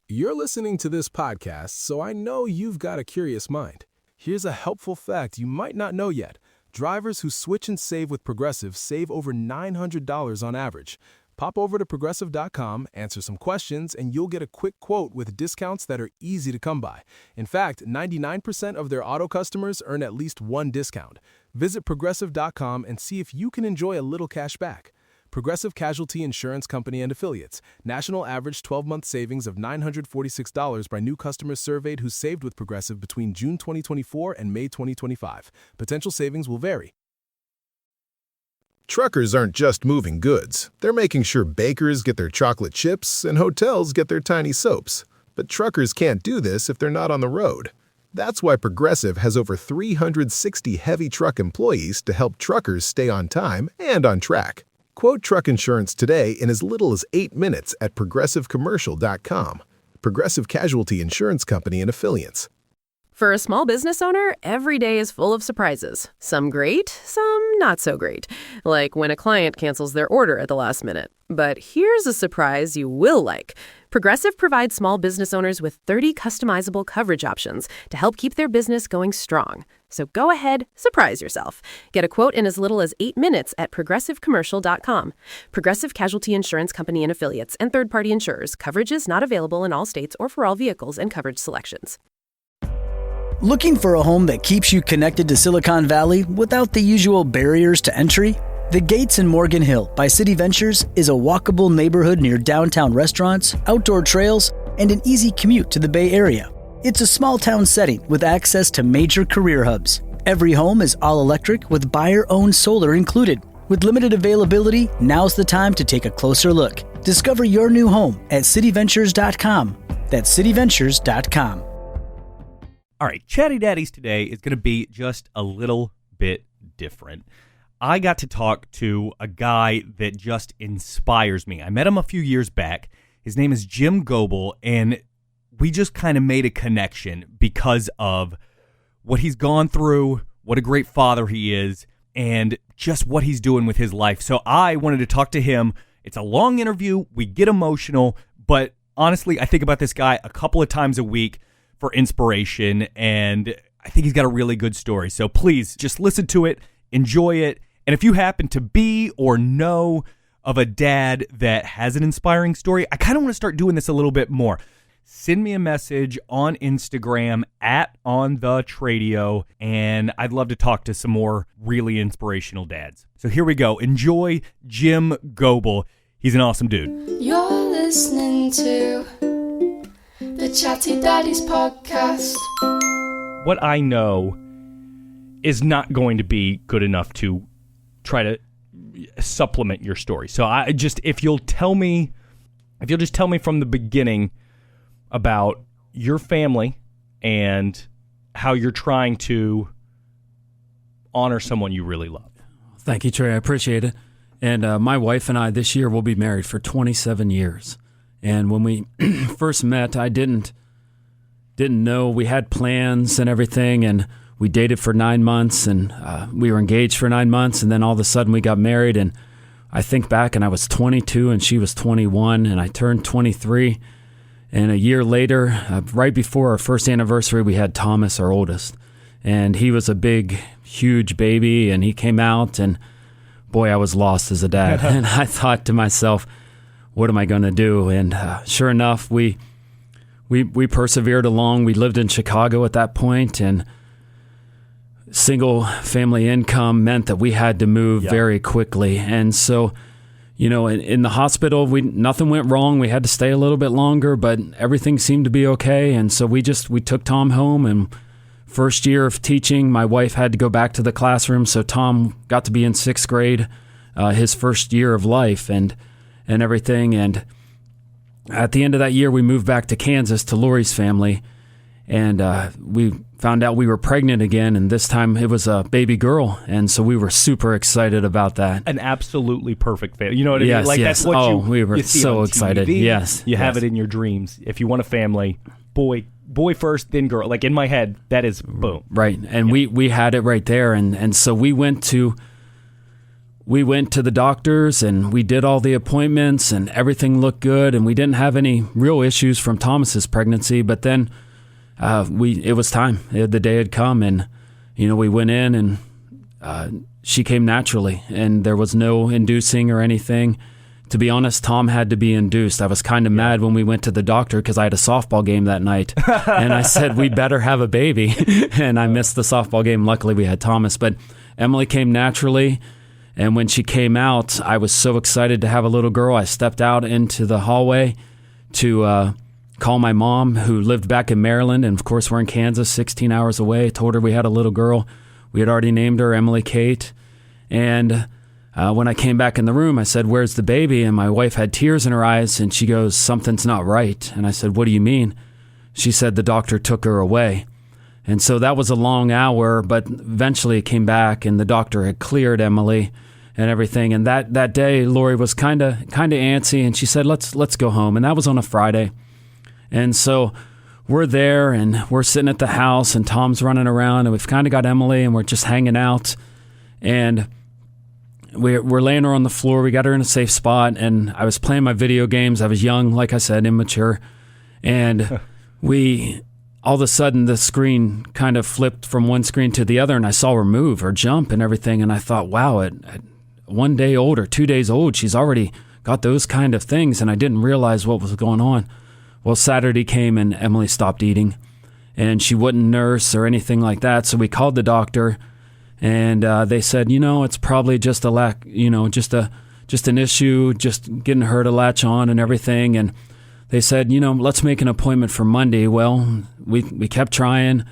You're listening to this podcast, so I know you've got a curious mind. Here's a helpful fact you might not know yet. Drivers who switch and save with Progressive save over $900 on average. Pop over to Progressive.com, answer some questions, and you'll get a quick quote with discounts that are easy to come by. In fact, 99% of their auto customers earn at least one discount. Visit Progressive.com and see if you can enjoy a little cash back. Progressive Casualty Insurance Company and Affiliates. National average 12-month savings of $946 by new customers surveyed who saved with Progressive between June 2024 and May 2025. Potential savings will vary. Truckers aren't just moving goods. They're making sure bakers get their chocolate chips and hotels get their tiny soaps. But truckers can't do this if they're not on the road. That's why Progressive has over 360 heavy truck employees to help truckers stay on time and on track. Quote truck insurance today in as little as 8 minutes at progressivecommercial.com. Progressive Casualty Insurance Company and Affiliates. For a small business owner, every day is full of surprises. Some great, some not so great. Like when a client cancels their order at the last minute. But here's a surprise you will like. Progressive provides small business owners with 30 customizable coverage options to help keep their business going strong. So go ahead, surprise yourself. Get a quote in as little as 8 minutes at progressivecommercial.com. Progressive Casualty Insurance Company and Affiliates and third-party insurers. Coverage is not available in all states or for all vehicles and coverage selections. Looking for a home that keeps you connected to Silicon Valley without the usual barriers to entry? The Gates in Morgan Hill by City Ventures is a walkable neighborhood near downtown restaurants, outdoor trails, and an easy commute to the Bay Area. It's a small town setting with access to major career hubs. Every home is all electric with buyer-owned solar included. With limited availability, now's the time to take a closer look. Discover your new home at cityventures.com. That's cityventures.com. All right, Chatty Daddies today is going to be just a little bit different. I got to talk to a guy that just inspires me. I met him a few years back. His name is Jim Goebel, and we just kind of made a connection because of what he's gone through, what a great father he is, and just what he's doing with his life. So I wanted to talk to him. It's a long interview. We get emotional, but honestly, I think about this guy a couple of times a week for inspiration, and I think he's got a really good story. So please just listen to it, enjoy it, and if you happen to be or know of a dad that has an inspiring story, I kind of want to start doing this a little bit more. Send me a message on Instagram @OnTheTradio, and I'd love to talk to some more really inspirational dads. So here we go. Enjoy Jim Goebel. He's an awesome dude. You're listening to the Chatty Daddies podcast. What I know is not going to be good enough to try to supplement your story. So if you'll just tell me from the beginning about your family and how you're trying to honor someone you really love. Thank you, Trey. I appreciate it. And my wife and I this year will be married for 27 years. And when we first met, I didn't know we had plans and everything, and we dated for 9 months, and we were engaged for 9 months, and then all of a sudden we got married, and I think back, and I was 22, and she was 21, and I turned 23, and a year later, right before our first anniversary, we had Thomas, our oldest, and he was a big, huge baby, and he came out, and boy, I was lost as a dad, and I thought to myself, what am I going to do? And sure enough, we persevered along. We lived in Chicago at that point, and single family income meant that we had to move very quickly. And so, in the hospital, nothing went wrong. We had to stay a little bit longer, but everything seemed to be okay. And so we took Tom home, and first year of teaching, my wife had to go back to the classroom. So Tom got to be in 6th grade, his first year of life, and everything. And at the end of that year, we moved back to Kansas to Lori's family, and we found out we were pregnant again, and this time it was a baby girl, and so we were super excited about that. An absolutely perfect family. You know what I mean? Like yes. That's what we were you see so on excited. TV. Yes. You have it in your dreams. If you want a family, boy first, then girl. Like in my head, that is boom. Right, and we had it right there, and so we went to we went to the doctors and we did all the appointments and everything looked good, and we didn't have any real issues from Thomas's pregnancy. But then it was time. The day had come, and we went in, and she came naturally, and there was no inducing or anything. To be honest, Tom had to be induced. I was kind of mad when we went to the doctor because I had a softball game that night. And I said, we better have a baby. And I missed the softball game. Luckily, we had Thomas. But Emily came naturally. And when she came out, I was so excited to have a little girl. I stepped out into the hallway to call my mom, who lived back in Maryland. And, of course, we're in Kansas, 16 hours away. I told her we had a little girl. We had already named her Emily Kate. And when I came back in the room, I said, "Where's the baby?" And my wife had tears in her eyes, and she goes, "Something's not right." And I said, "What do you mean?" She said, "The doctor took her away." And so that was a long hour, but eventually it came back, and the doctor had cleared Emily and everything. And that day, Lori was kind of antsy, and she said, let's go home. And that was on a Friday. And so we're there, and we're sitting at the house, and Tom's running around, and we've kind of got Emily, and we're just hanging out. And we're laying her on the floor. We got her in a safe spot, and I was playing my video games. I was young, like I said, immature. And all of a sudden, the screen kind of flipped from one screen to the other, and I saw her move or jump and everything. And I thought, wow, at 1 day old or 2 days old, she's already got those kind of things. And I didn't realize what was going on. Well, Saturday came, and Emily stopped eating, and she wouldn't nurse or anything like that. So we called the doctor. And they said, it's probably just a lack, just an issue, just getting her to latch on and everything. And they said, let's make an appointment for Monday. Well, we kept trying.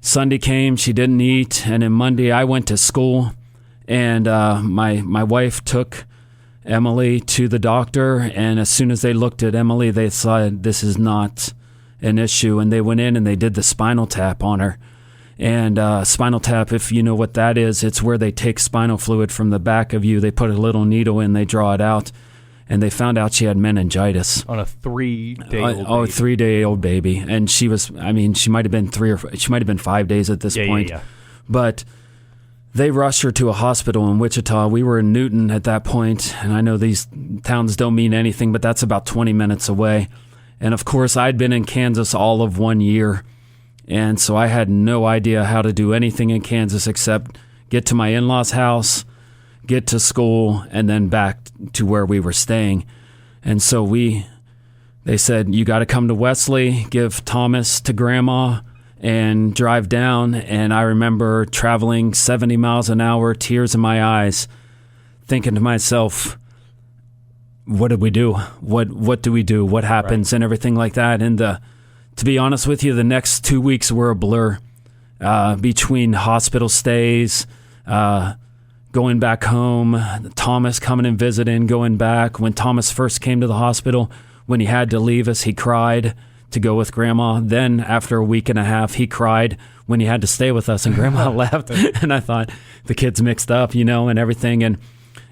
Sunday came, she didn't eat. And then Monday I went to school, and my wife took Emily to the doctor. And as soon as they looked at Emily, they said, this is not an issue. And they went in and they did the spinal tap on her. And spinal tap, if you know what that is, it's where they take spinal fluid from the back of you. They put a little needle in, they draw it out, and they found out she had meningitis. On a 3-day-old baby. 3-day-old baby. And she might have been 5 days at this point. Yeah. But they rushed her to a hospital in Wichita. We were in Newton at that point, and I know these towns don't mean anything, but that's about 20 minutes away. And, of course, I'd been in Kansas all of 1 year. And so I had no idea how to do anything in Kansas except get to my in-laws' house, get to school, and then back to where we were staying. And so they said, you got to come to Wesley, give Thomas to Grandma, and drive down. And I remember traveling 70 miles an hour, tears in my eyes, thinking to myself, what did we do? What do we do? What happens? Right. And everything like that. And to be honest with you, the next 2 weeks were a blur between hospital stays, going back home, Thomas coming and visiting, going back. When Thomas first came to the hospital, when he had to leave us, he cried to go with Grandma. Then after a week and a half, he cried when he had to stay with us, and Grandma left. And I thought, the kids mixed up, and everything. And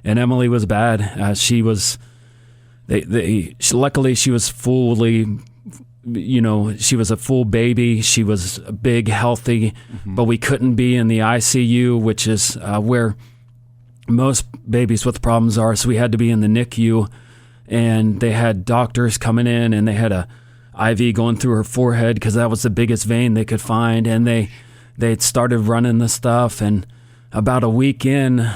Emily was bad. She was, luckily she was fully, she was a full baby. She was big, healthy, but we couldn't be in the ICU, which is where most babies with problems are. So we had to be in the NICU, and they had doctors coming in, and they had a IV going through her forehead because that was the biggest vein they could find. And they started running the stuff, and about a week in,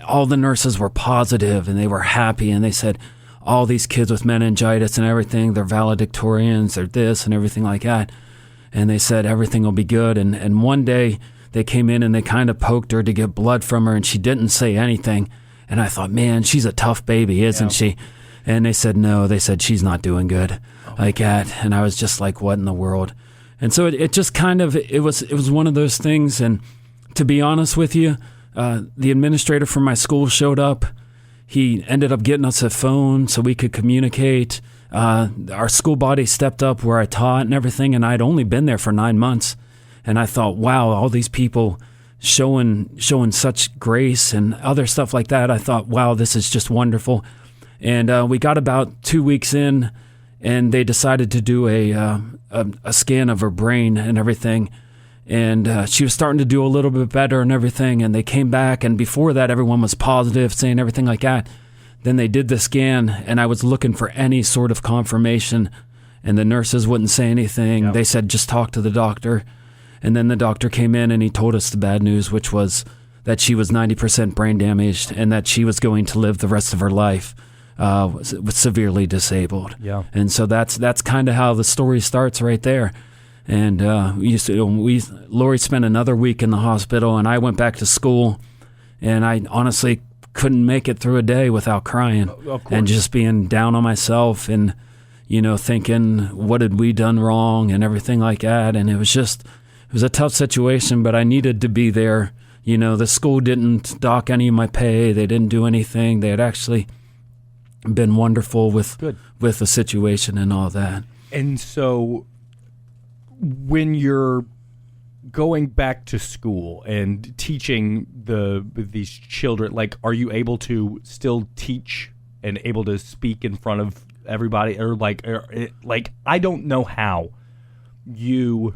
all the nurses were positive, and they were happy, and they said, all these kids with meningitis and everything, they're valedictorians, they're this and everything like that. And they said everything will be good. And one day they came in and they kind of poked her to get blood from her, and she didn't say anything. And I thought, man, she's a tough baby, isn't she? And they said, no, they said she's not doing good like that. And I was just like, what in the world? And so it just kind of, it was one of those things. And to be honest with you, the administrator from my school showed up. He ended up getting us a phone so we could communicate. Our school body stepped up where I taught and everything, and I'd only been there for 9 months. And I thought, wow, all these people showing such grace and other stuff like that. I thought, wow, this is just wonderful. And we got about 2 weeks in, and they decided to do a scan of her brain and everything. And she was starting to do a little bit better and everything. And they came back. And before that, everyone was positive, saying everything like that. Then they did the scan, and I was looking for any sort of confirmation. And the nurses wouldn't say anything. They said, just talk to the doctor. And then the doctor came in, and he told us the bad news, which was that she was 90% brain damaged and that she was going to live the rest of her life severely disabled. Yeah. And so that's kind of how the story starts right there. And Lori spent another week in the hospital, and I went back to school, and I honestly couldn't make it through a day without crying and just being down on myself and, thinking, what had we done wrong and everything like that. And it was a tough situation, but I needed to be there. The school didn't dock any of my pay. They didn't do anything. They had actually been wonderful with the situation and all that. And so when you're going back to school and teaching these children, like, are you able to still teach and able to speak in front of everybody, or like I don't know how you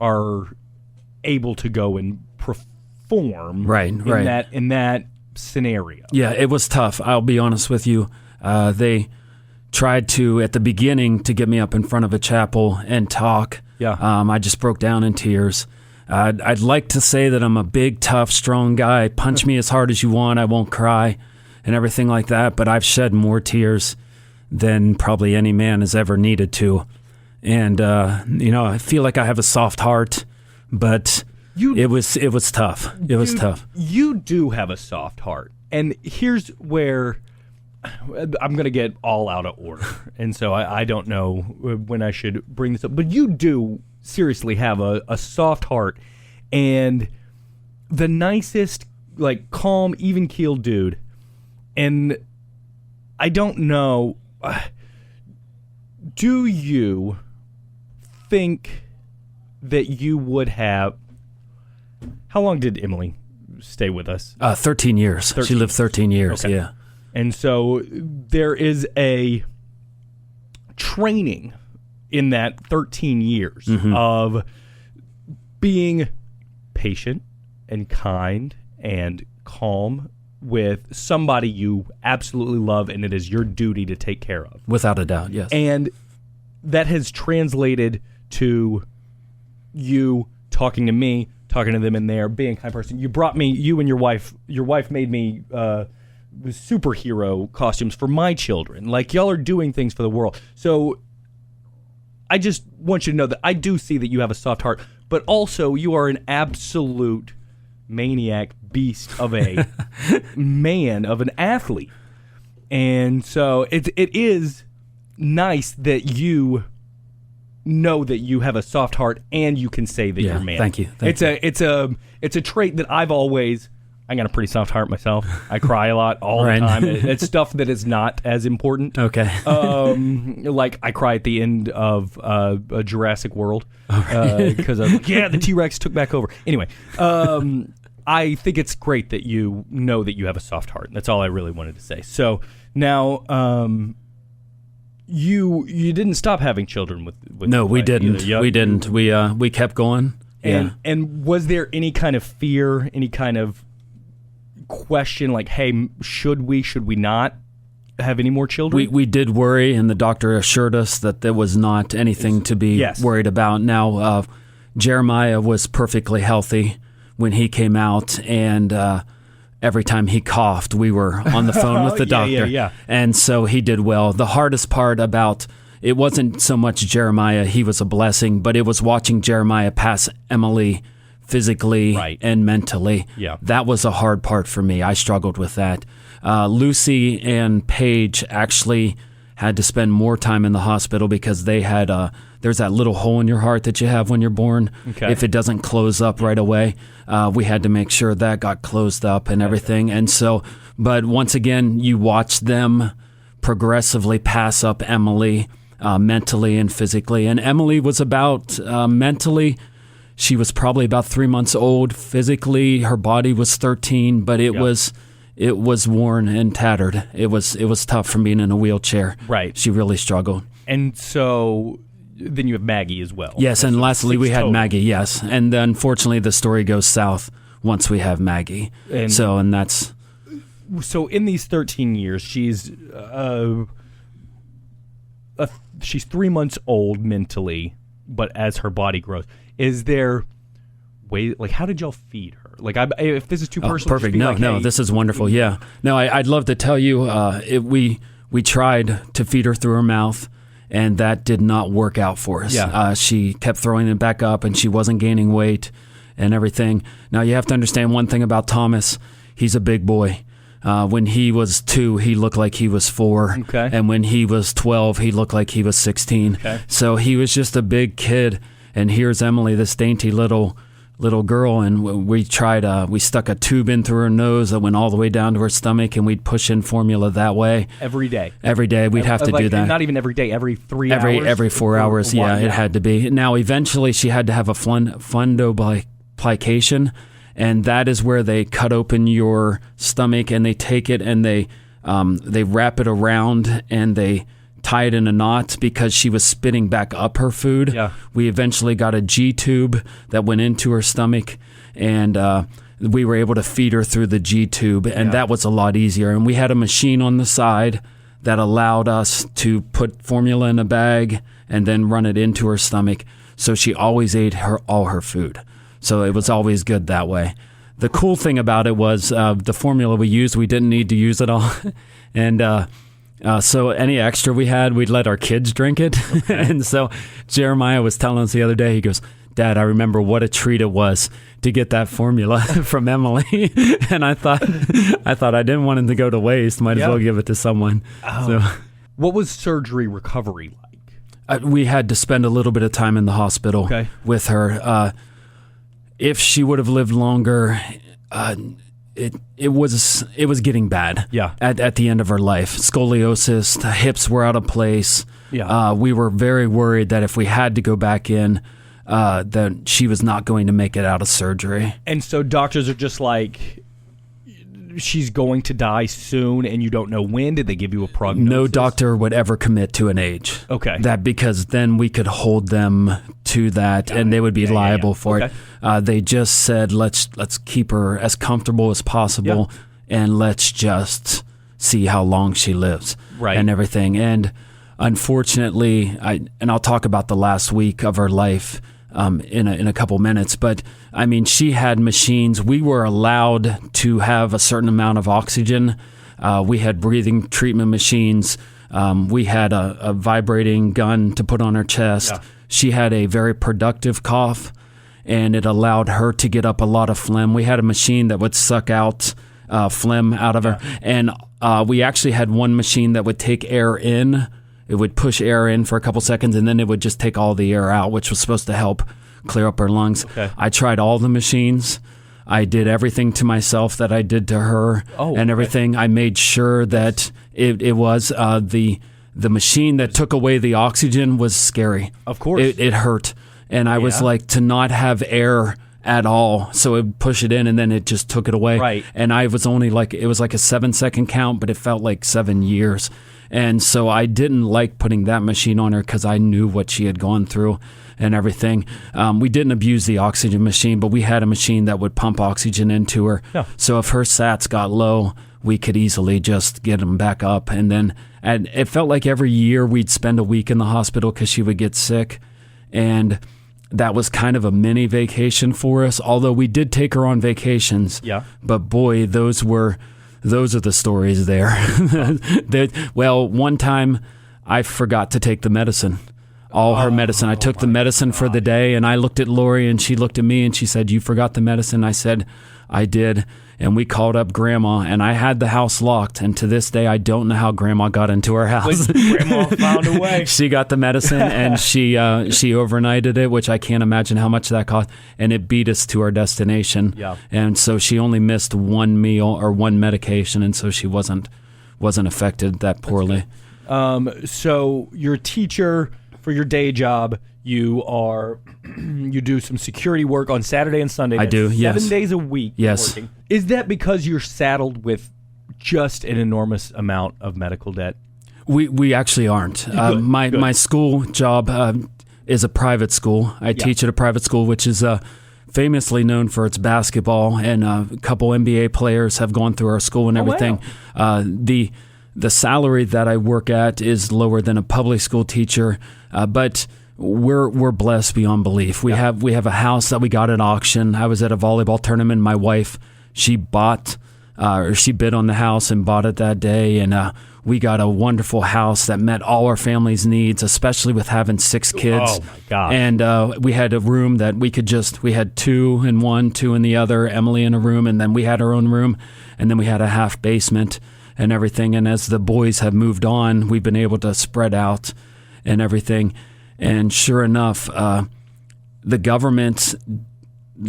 are able to go and perform in that scenario? Yeah, it was tough. I'll be honest with you. They tried to, at the beginning, to get me up in front of a chapel and talk. Yeah. I just broke down in tears. I'd like to say that I'm a big, tough, strong guy. Punch me as hard as you want. I won't cry and everything like that. But I've shed more tears than probably any man has ever needed to. And, I feel like I have a soft heart, but it was tough. It was tough. You do have a soft heart. And here's where I'm going to get all out of order. And so I don't know when I should bring this up. But you do seriously have a soft heart and the nicest, like, calm, even-keeled dude. And I don't know, do you think that you would have... How long did Emily stay with us? 13 years. She lived 13 years, okay. Yeah. And so there is a training in that 13 years of being patient and kind and calm with somebody you absolutely love and it is your duty to take care of. Without a doubt, yes. And that has translated to you talking to me, talking to them in there, being a kind person. You and your wife made me superhero costumes for my children. Like, y'all are doing things for the world. So I just want you to know that I do see that you have a soft heart, but also you are an absolute maniac beast of a man, of an athlete. And so it is nice that you know that you have a soft heart and you can say that you're a man. Thank you. It's a trait that I got a pretty soft heart myself. I cry a lot all the time. It's stuff that is not as important. Okay. Like I cry at the end of a Jurassic World because I'm like, the T-Rex took back over. Anyway, I think it's great that you know that you have a soft heart. That's all I really wanted to say. So now, you didn't stop having children with No, we didn't. We didn't. We kept going. And was there any kind of fear, any kind of question, like, hey, should we not have any more children? We did worry, and the doctor assured us that there was not anything to be worried about. Now, Jeremiah was perfectly healthy when he came out, and every time he coughed, we were on the phone with the doctor. Yeah. And so he did well. The hardest part about it wasn't so much Jeremiah, he was a blessing, but it was watching Jeremiah pass Emily physically and mentally. Yeah. That was a hard part for me. I struggled with that. Lucy and Paige actually had to spend more time in the hospital because they had there's that little hole in your heart that you have when you're born. Okay. If it doesn't close up right away, we had to make sure that got closed up and everything. And so, but once again, you watch them progressively pass up Emily mentally and physically. And Emily was about mentally, she was probably about 3 months old. Physically, her body was 13, but it was worn and tattered. It was tough from being in a wheelchair. Right. She really struggled. And so then you have Maggie as well. Yes, and lastly we had total. Maggie, yes. And unfortunately the story goes south once we have Maggie. And that's... So in these 13 years, she's 3 months old mentally, but as her body grows, is there way, like, how did y'all feed her? Like, if this is too personal, perfect. just be No, hey, this is wonderful. Yeah. No, I'd love to tell you, we tried to feed her through her mouth, and that did not work out for us. Yeah. She kept throwing it back up, and she wasn't gaining weight and everything. Now, you have to understand one thing about Thomas. He's a big boy. When he was 2, he looked like he was 4. Okay. And when he was 12, he looked like he was 16. Okay. So he was just a big kid. And here's Emily, this dainty little girl, and we tried. We stuck a tube in through her nose that went all the way down to her stomach, and we'd push in formula that way. every day. Every day we'd have to do that. Not even every day, every 3 hours? Every 4 hours, Or it had to be. Now, eventually, she had to have a fundoplication, and that is where they cut open your stomach, and they take it and they wrap it around, and they tie it in a knot because she was spitting back up her food. Yeah. We eventually got a G tube that went into her stomach, and we were able to feed her through the G tube, and that was a lot easier. And we had a machine on the side that allowed us to put formula in a bag and then run it into her stomach, so she always ate all her food. So it was always good that way. The cool thing about it was the formula we used, we didn't need to use it all. And so any extra we had, we'd let our kids drink it. Okay. And so Jeremiah was telling us the other day, he goes, "Dad, I remember what a treat it was to get that formula from Emily." And I thought I didn't want it to go to waste. Might as well give it to someone. Oh. So, what was surgery recovery like? We had to spend a little bit of time in the hospital with her. If she would have lived longer, it was getting bad. Yeah. At the end of her life, scoliosis, the hips were out of place. Yeah. We were very worried that if we had to go back in, that she was not going to make it out of surgery. And so doctors are just like, she's going to die soon, and you don't know when. Did they give you a prognosis? No doctor would ever commit to an age. Okay. That because then we could hold them to that, and they would be liable for it. They just said, let's keep her as comfortable as possible, and let's just see how long she lives, and everything. And unfortunately, I'll talk about the last week of her life in a couple minutes, but I mean, she had machines. We were allowed to have a certain amount of oxygen. We had breathing treatment machines. We had a vibrating gun to put on her chest. Yeah. She had a very productive cough, and it allowed her to get up a lot of phlegm. We had a machine that would suck out phlegm out of her, and we actually had one machine that would take air in. It would push air in for a couple seconds, and then it would just take all the air out, which was supposed to help clear up her lungs. Okay. I tried all the machines. I did everything to myself that I did to her and everything. I made sure that it was the machine that took away the oxygen was scary. Of course. It hurt. And I was like, to not have air at all. So it would push it in, and then it just took it away. Right. And I was only like, it was like a 7-second count, but it felt like 7 years. And so I didn't like putting that machine on her because I knew what she had gone through and everything. We didn't abuse the oxygen machine, but we had a machine that would pump oxygen into her. Yeah. So if her sats got low, we could easily just get them back up. And then it felt like every year we'd spend a week in the hospital because she would get sick. And that was kind of a mini vacation for us, although we did take her on vacations. Yeah. But boy, those are the stories there. Well, one time I forgot to take the medicine. All her medicine. I took the medicine for the day, and I looked at Lori, and she looked at me, and she said, "You forgot the medicine?" I said, "I did." And we called up Grandma, and I had the house locked. And to this day, I don't know how Grandma got into her house. Grandma found a way. She got the medicine, and she overnighted it, which I can't imagine how much that cost. And it beat us to our destination. Yeah. And so she only missed one meal or one medication, and so she wasn't affected that poorly. So you're a teacher for your day job. You do some security work on Saturday and Sunday. I do, yes. 7 days a week. Yes. Working. Is that because you're saddled with just an enormous amount of medical debt? We actually aren't. My school job, is a private school. I teach at a private school, which is famously known for its basketball, and a couple NBA players have gone through our school and everything. Wow. The salary that I work at is lower than a public school teacher, but we're blessed beyond belief. We have a house that we got at auction. I was at a volleyball tournament. My wife, she bid on the house and bought it that day, and we got a wonderful house that met all our family's needs, especially with having 6 kids. Oh my gosh. And we had a room that we had 2 in one, 2 in the other, Emily in a room, and then we had our own room, and then we had a half basement and everything. And as the boys have moved on, we've been able to spread out and everything. And sure enough, the government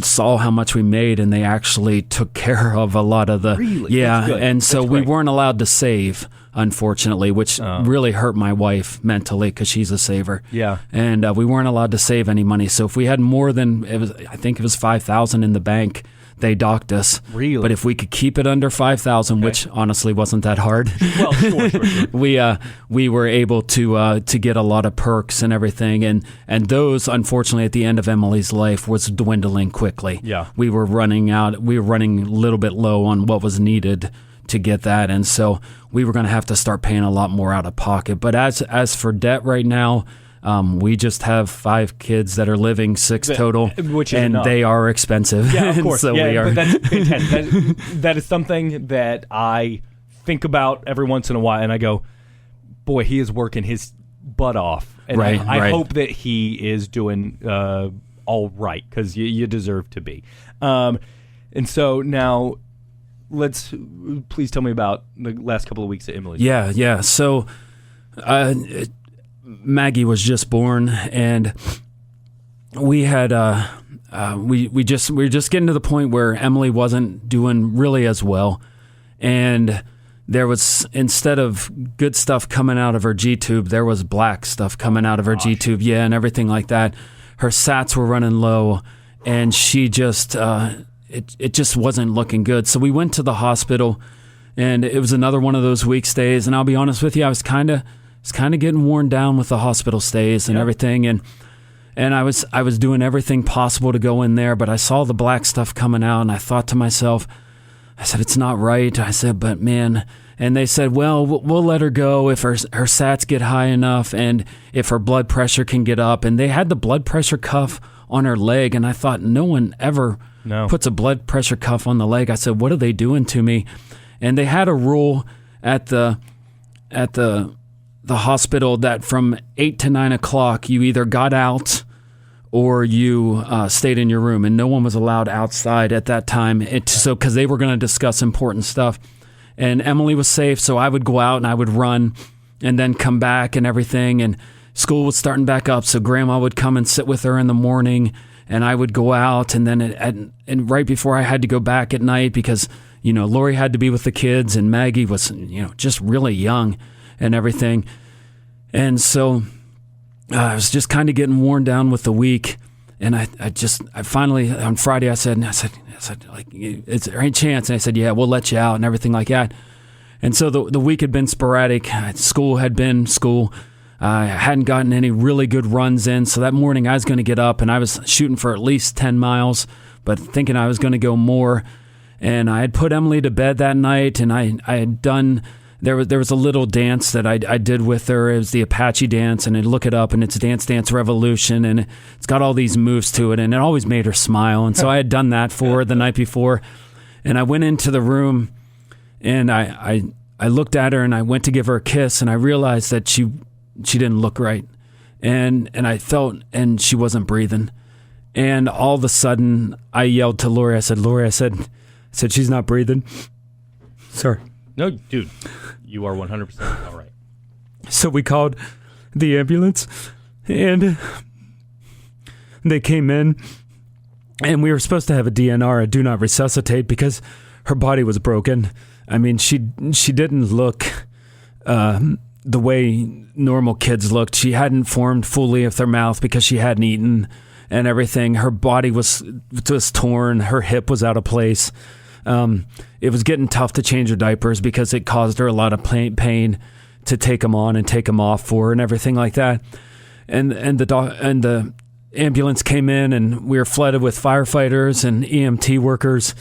saw how much we made, and they actually took care of a lot of the That's good. And so That's we great. weren't allowed to save, unfortunately, which really hurt my wife mentally because she's a saver. Yeah. And we weren't allowed to save any money. So if we had more than I think it was $5,000 in the bank, they docked us. Really? But if we could keep it under $5,000, which honestly wasn't that hard, Well, sure. we were able to get a lot of perks and everything, and those, unfortunately, at the end of Emily's life, was dwindling quickly. Yeah. We were running a little bit low on what was needed to get that, and so we were going to have to start paying a lot more out of pocket. But as for debt right now, we just have 5 kids that are living, 6 total, which is and enough. they are expensive. Yeah, of course. So yeah, we are. but that's fantastic. That is something that I think about every once in a while, and I go, boy, he is working his butt off. And Right, I right. hope that he is doing all right, because you deserve to be. And so now, please tell me about the last couple of weeks at Emily. Yeah. So Maggie was just born, and we had we were just getting to the point where Emily wasn't doing really as well, and there was, instead of good stuff coming out of her G-tube, there was black stuff coming out of her G-tube, and everything like that. Her SATs were running low, and she just it just wasn't looking good. So we went to the hospital, and it was another one of those week stays. And I'll be honest with you, I was kind of getting worn down with the hospital stays and everything, and I was doing everything possible to go in there, but I saw the black stuff coming out, and I thought to myself, I said, it's not right. I said, but man, and they said, well, we'll let her go if her SATs get high enough, and if her blood pressure can get up. And they had the blood pressure cuff on her leg, and I thought, no one ever puts a blood pressure cuff on the leg. I said, what are they doing to me? And they had a rule at the hospital that from 8 to 9 o'clock, you either got out or you stayed in your room, and no one was allowed outside at that time. So because they were going to discuss important stuff, and Emily was safe, so I would go out and I would run, and then come back and everything. And school was starting back up, so Grandma would come and sit with her in the morning, and I would go out, and then and right before I had to go back at night, because Lori had to be with the kids, and Maggie was just really young and everything, and so. I was just kind of getting worn down with the week, and I finally on Friday I said, like, is there any chance? And I said, yeah, we'll let you out and everything like that. And so the week had been sporadic. School had been school. I hadn't gotten any really good runs in, so that morning I was going to get up, and I was shooting for at least 10 miles, but thinking I was going to go more. And I had put Emily to bed that night, and I had done. There was a little dance that I did with her. It was the Apache dance, and I'd look it up, and it's Dance Dance Revolution, and it's got all these moves to it, and it always made her smile. And so I had done that for her the night before, and I went into the room, and I looked at her, and I went to give her a kiss, and I realized that she didn't look right, and I felt, and she wasn't breathing, and all of a sudden I yelled to Lori. I said, she's not breathing. Sorry. No, dude, you are 100% all right. So we called the ambulance, and they came in, and we were supposed to have a DNR, a do not resuscitate, because her body was broken. I mean, she didn't look the way normal kids looked. She hadn't formed fully of their mouth because she hadn't eaten and everything. Her body was torn. Her hip was out of place. It was getting tough to change her diapers because it caused her a lot of pain to take them on and take them off for her and everything like that. and the ambulance came in, and we were flooded with firefighters and EMT workers,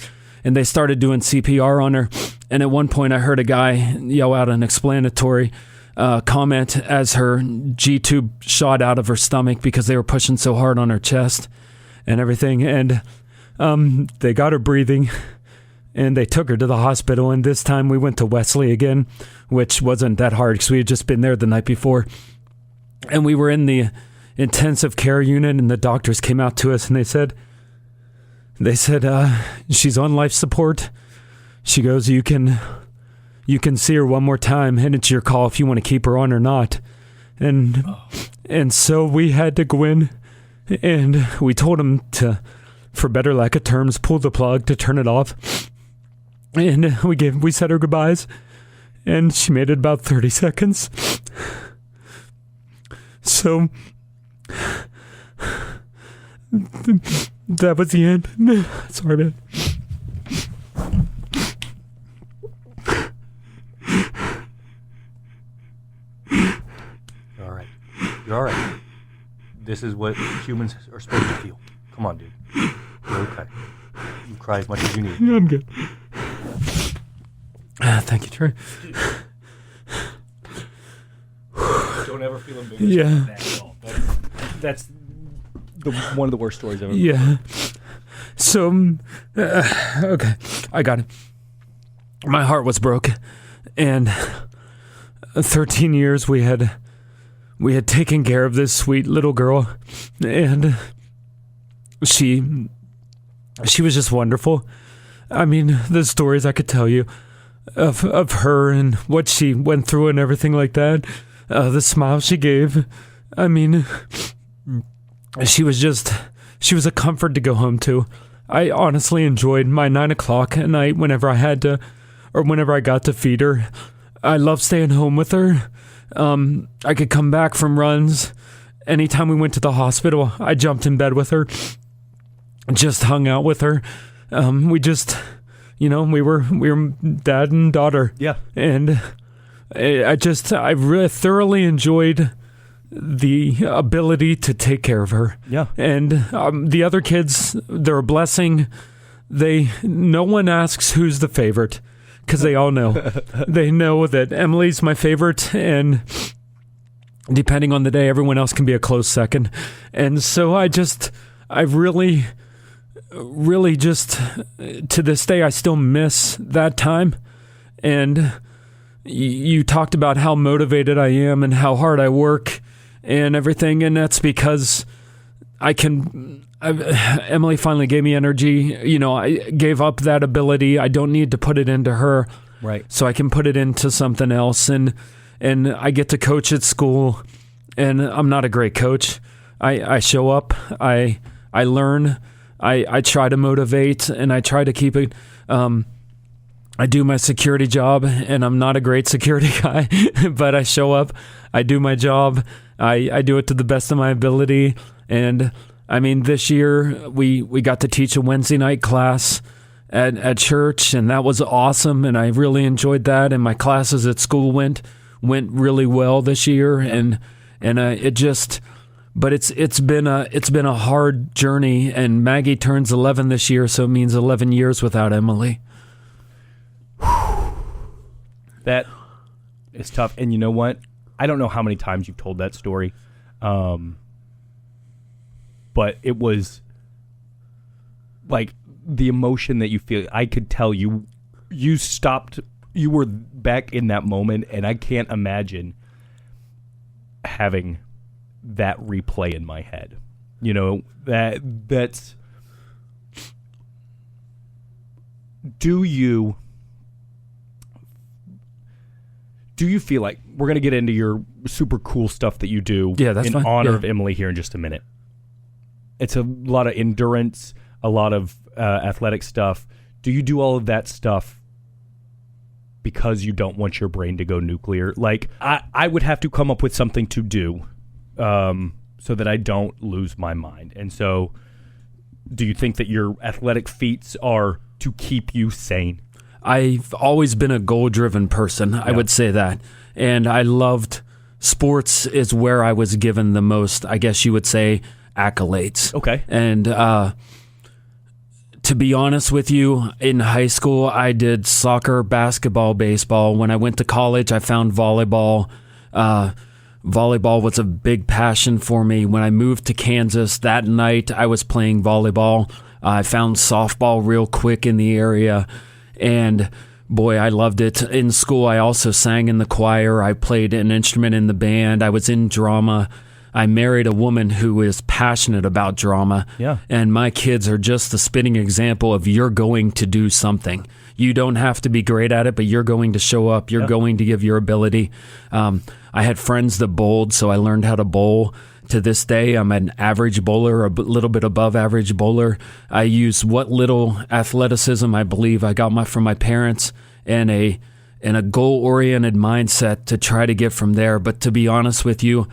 and they started doing CPR on her. And at one point, I heard a guy yell out an explanatory comment as her G-tube shot out of her stomach because they were pushing so hard on her chest and everything. And they got her breathing, and they took her to the hospital. And this time we went to Wesley again, which wasn't that hard because we had just been there the night before. And we were in the intensive care unit, and the doctors came out to us, and they said, she's on life support. She goes, you can see her one more time, and it's your call if you want to keep her on or not. And so we had to go in, and we told them to, for better lack of terms, pull the plug to turn it off. And we said her goodbyes, and she made it about 30 seconds. So that was the end. Sorry, man. You're all right. This is what humans are supposed to feel. Come on, dude. You're okay. You cry as much as you need. I'm good. Thank you, Trey. Don't ever feel embarrassed. Yeah. At all. That's one of the worst stories ever. Yeah. So, okay, I got it. My heart was broke, and 13 years we had taken care of this sweet little girl, and she was just wonderful. I mean, the stories I could tell you of her and what she went through and everything like that, the smile she gave. I mean, she was a comfort to go home to. I honestly enjoyed my 9 o'clock at night whenever I got to feed her. I love staying home with her. I could come back from runs. Anytime we went to the hospital, I jumped in bed with her, just hung out with her. We just, we were dad and daughter. Yeah. And I really thoroughly enjoyed the ability to take care of her. Yeah. And the other kids, they're a blessing. No one asks who's the favorite, because they all know. They know that Emily's my favorite, and depending on the day, everyone else can be a close second. And so I really just, to this day, I still miss that time. And you talked about how motivated I am and how hard I work and everything, and that's because Emily finally gave me energy. I gave up that ability. I don't need to put it into her. Right. So I can put it into something else, and I get to coach at school, and I'm not a great coach. I show up, I learn, I try to motivate, and I try to keep it. I do my security job, and I'm not a great security guy, but I show up, I do my job, I do it to the best of my ability. And I mean, this year we got to teach a Wednesday night class at church, and that was awesome, and I really enjoyed that. And my classes at school went really well this year, and but it's been a hard journey. And Maggie turns 11 this year, so it means 11 years without Emily. That is tough. And you know what? I don't know how many times you've told that story. But it was like the emotion that you feel. I could tell you stopped. You were back in that moment, and I can't imagine having that replay in my head. That's. Do you feel like we're going to get into your super cool stuff that you do in fine. honor of Emily here in just a minute? It's a lot of endurance, a lot of athletic stuff. Do you do all of that stuff because you don't want your brain to go nuclear? Like, I would have to come up with something to do so that I don't lose my mind. And so do you think that your athletic feats are to keep you sane? I've always been a goal-driven person. Yeah. I would say that. And I loved sports is where I was given the most, I guess you would say, accolades. Okay. And to be honest with you, in high school, I did soccer, basketball, baseball. When I went to college, I found volleyball. Volleyball was a big passion for me. When I moved to Kansas that night, I was playing volleyball. I found softball real quick in the area, and boy, I loved it. In school, I also sang in the choir. I played an instrument in the band. I was in drama. I married a woman who is passionate about drama. Yeah. And my kids are just the spitting example of you're going to do something. You don't have to be great at it, but you're going to show up. You're going to give your ability. I had friends that bowled, so I learned how to bowl. To this day, I'm an average bowler, a little bit above average bowler. I use what little athleticism I believe I got from my parents and a goal-oriented mindset to try to get from there. But to be honest with you,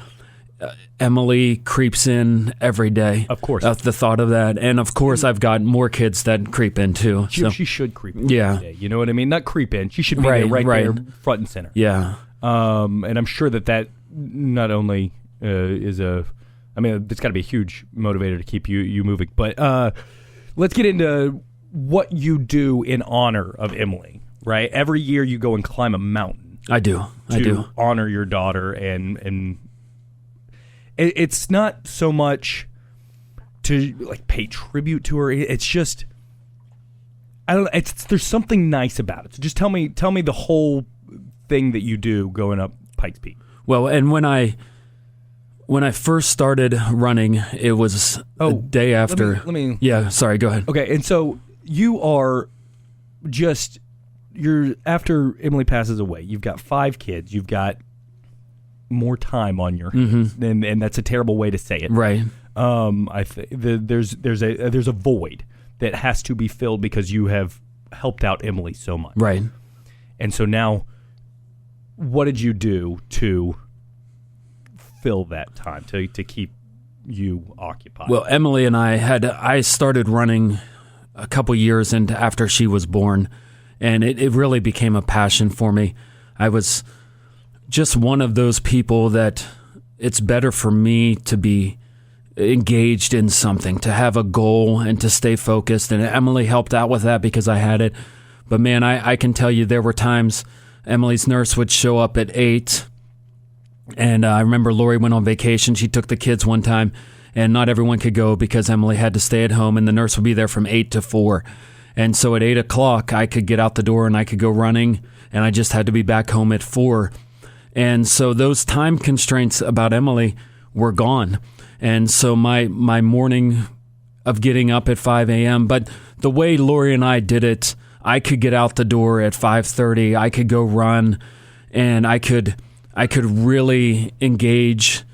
Emily creeps in every day. Of course. The thought of that. And of course, I've got more kids that creep in too. She should creep in. Yeah. Every day, you know what I mean? Not creep in. She should be there front and center. Yeah. And I'm sure that not only it's got to be a huge motivator to keep you moving. But let's get into what you do in honor of Emily, right? Every year you go and climb a mountain. I do. To honor your daughter, and it's not so much to like pay tribute to her. It's just, I don't know. There's something nice about it. So just tell me the whole thing that you do going up Pikes Peak. Well, and when I first started running, it was a day after. Let me. Yeah, sorry, go ahead. Okay, and so you're after Emily passes away, you've got 5 kids, you've got more time on your hands, and that's a terrible way to say it. Right. I think there's a void that has to be filled because you have helped out Emily so much. Right. And so now, what did you do to fill that time, to keep you occupied? Well, Emily and I started running a couple years after she was born, and it really became a passion for me. I was just one of those people that it's better for me to be engaged in something, to have a goal and to stay focused. And Emily helped out with that because I had it. But man, I can tell you there were times Emily's nurse would show up at 8. And I remember Lori went on vacation. She took the kids one time, and not everyone could go because Emily had to stay at home, and the nurse would be there from 8 to 4. And so at 8 o'clock, I could get out the door and I could go running, and I just had to be back home at 4. And so those time constraints about Emily were gone. And so my morning of getting up at 5 a.m., but the way Lori and I did it, I could get out the door at 5:30, I could go run, and I could really engage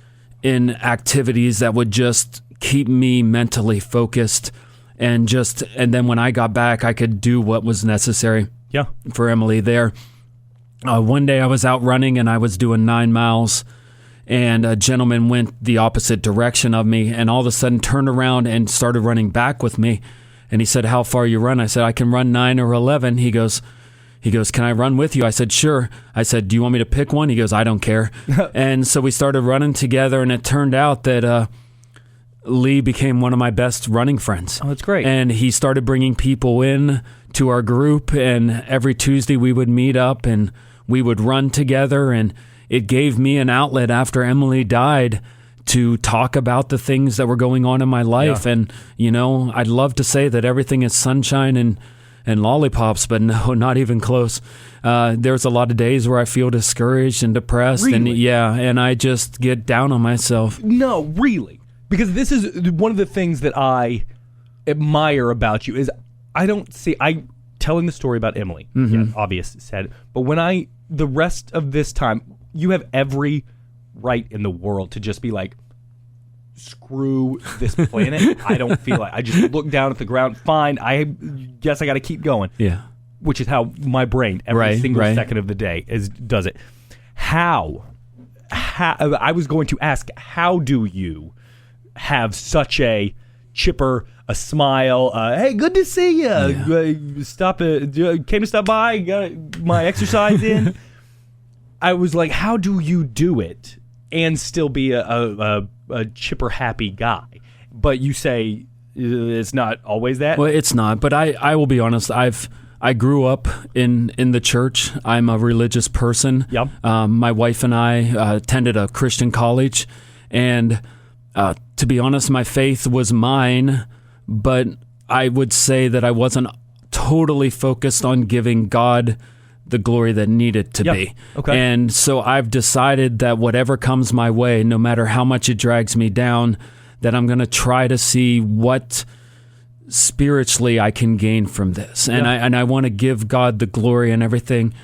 in activities that would just keep me mentally focused, and then when I got back, I could do what was necessary for Emily there. One day I was out running and I was doing 9 miles, and a gentleman went the opposite direction of me and all of a sudden turned around and started running back with me. And he said, "How far you run?" I said, "I can run 9 or 11. He goes, "Can I run with you?" I said, "Sure." I said, "Do you want me to pick one?" He goes, "I don't care." And so we started running together, and it turned out that Lee became one of my best running friends. Oh, that's great. And he started bringing people in to our group, and every Tuesday we would meet up and we would run together, and it gave me an outlet after Emily died to talk about the things that were going on in my life. Yeah. And, I'd love to say that everything is sunshine and lollipops, but no, not even close. There's a lot of days where I feel discouraged and depressed. Really? And I just get down on myself. No, really. Because this is one of the things that I admire about you is I telling the story about Emily. Yeah, obvious, said. But the rest of this time, you have every right in the world to just be like, screw this planet. I don't feel like. I just look down at the ground. Fine. I guess I got to keep going. Yeah. Which is how my brain every single second of the day does it. How? I was going to ask, how do you have such a chipper, a smile? Hey, good to see you. Yeah. Came to stop by. Got my exercise in. I was like, how do you do it and still be a chipper, happy guy. But you say it's not always that? Well, it's not. But I will be honest. I grew up in the church. I'm a religious person. Yep. My wife and I attended a Christian college, and to be honest, my faith was mine, but I would say that I wasn't totally focused on giving God the glory that needed to be. Okay. And so I've decided that whatever comes my way, no matter how much it drags me down, that I'm going to try to see what spiritually I can gain from this. And I want to give God the glory and everything.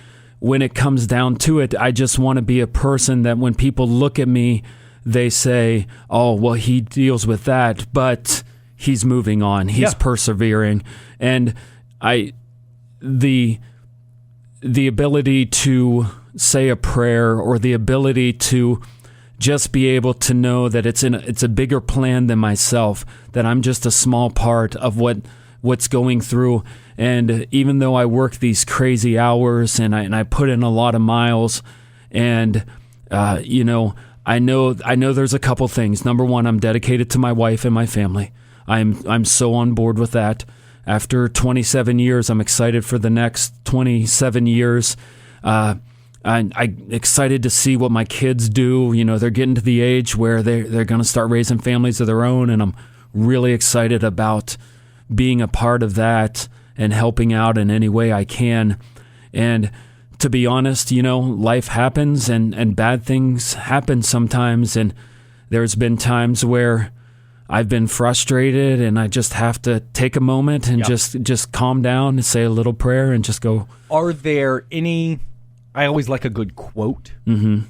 When it comes down to it, I just want to be a person that when people look at me, they say, oh, well, he deals with that, but he's moving on. He's persevering. And the ability to say a prayer, or the ability to just be able to know that it's a bigger plan than myself, that I'm just a small part of what's going through. And even though I work these crazy hours and I put in a lot of miles, and I know there's a couple things. Number one, I'm dedicated to my wife and my family. I'm so on board with that. After 27 years, I'm excited for the next 27 years. I'm excited to see what my kids do. They're getting to the age where they're going to start raising families of their own, and I'm really excited about being a part of that and helping out in any way I can. And to be honest, life happens and bad things happen sometimes, and there's been times where I've been frustrated, and I just have to take a moment and just calm down and say a little prayer and just go. Are there any? I always like a good quote. Mm-hmm.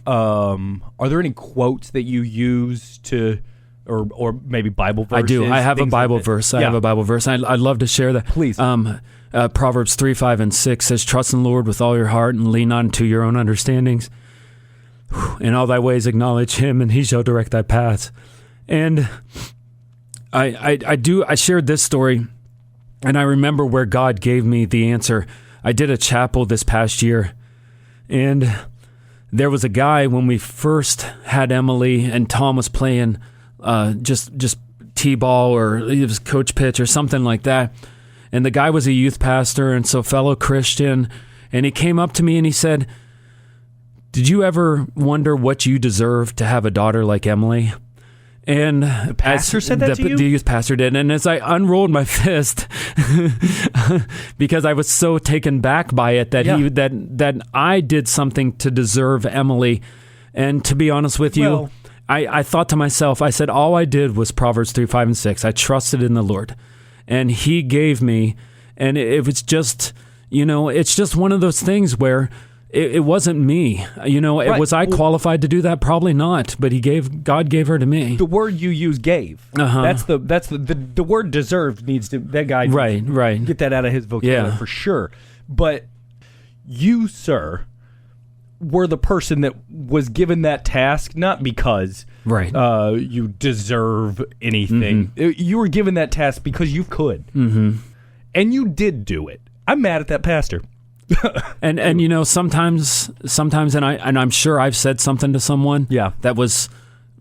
Are there any quotes that you use to, or maybe Bible verses? I do. I have a Bible verse. I have a Bible verse. I'd love to share that. Please. Proverbs 3, 5, and 6 says, "Trust in the Lord with all your heart, and lean not into your own understandings. In all thy ways acknowledge him, and he shall direct thy paths." And I shared this story, and I remember where God gave me the answer. I did a chapel this past year, and there was a guy when we first had Emily, and Tom was playing just t-ball, or it was coach pitch or something like that. And the guy was a youth pastor, and so fellow Christian, and he came up to me and he said, "Did you ever wonder what you deserve to have a daughter like Emily?" And the pastor said that to you? The youth pastor did. And as I unrolled my fist, because I was so taken back by it that I did something to deserve Emily. And to be honest with you, I thought to myself, I said, all I did was Proverbs 3, 5, and 6. I trusted in the Lord. And he gave me, and it was just, it's just one of those things where it wasn't me. Right. Was I qualified to do that? Probably not. But God gave her to me. The word you use, gave. Uh-huh. That's the word deserved needs to, that guy right. Get that out of his vocabulary for sure. But you, sir, were the person that was given that task, not because you deserve anything. Mm-hmm. You were given that task because you could. Mm-hmm. And you did do it. I'm mad at that pastor. and sometimes and I'm sure I've said something to someone that was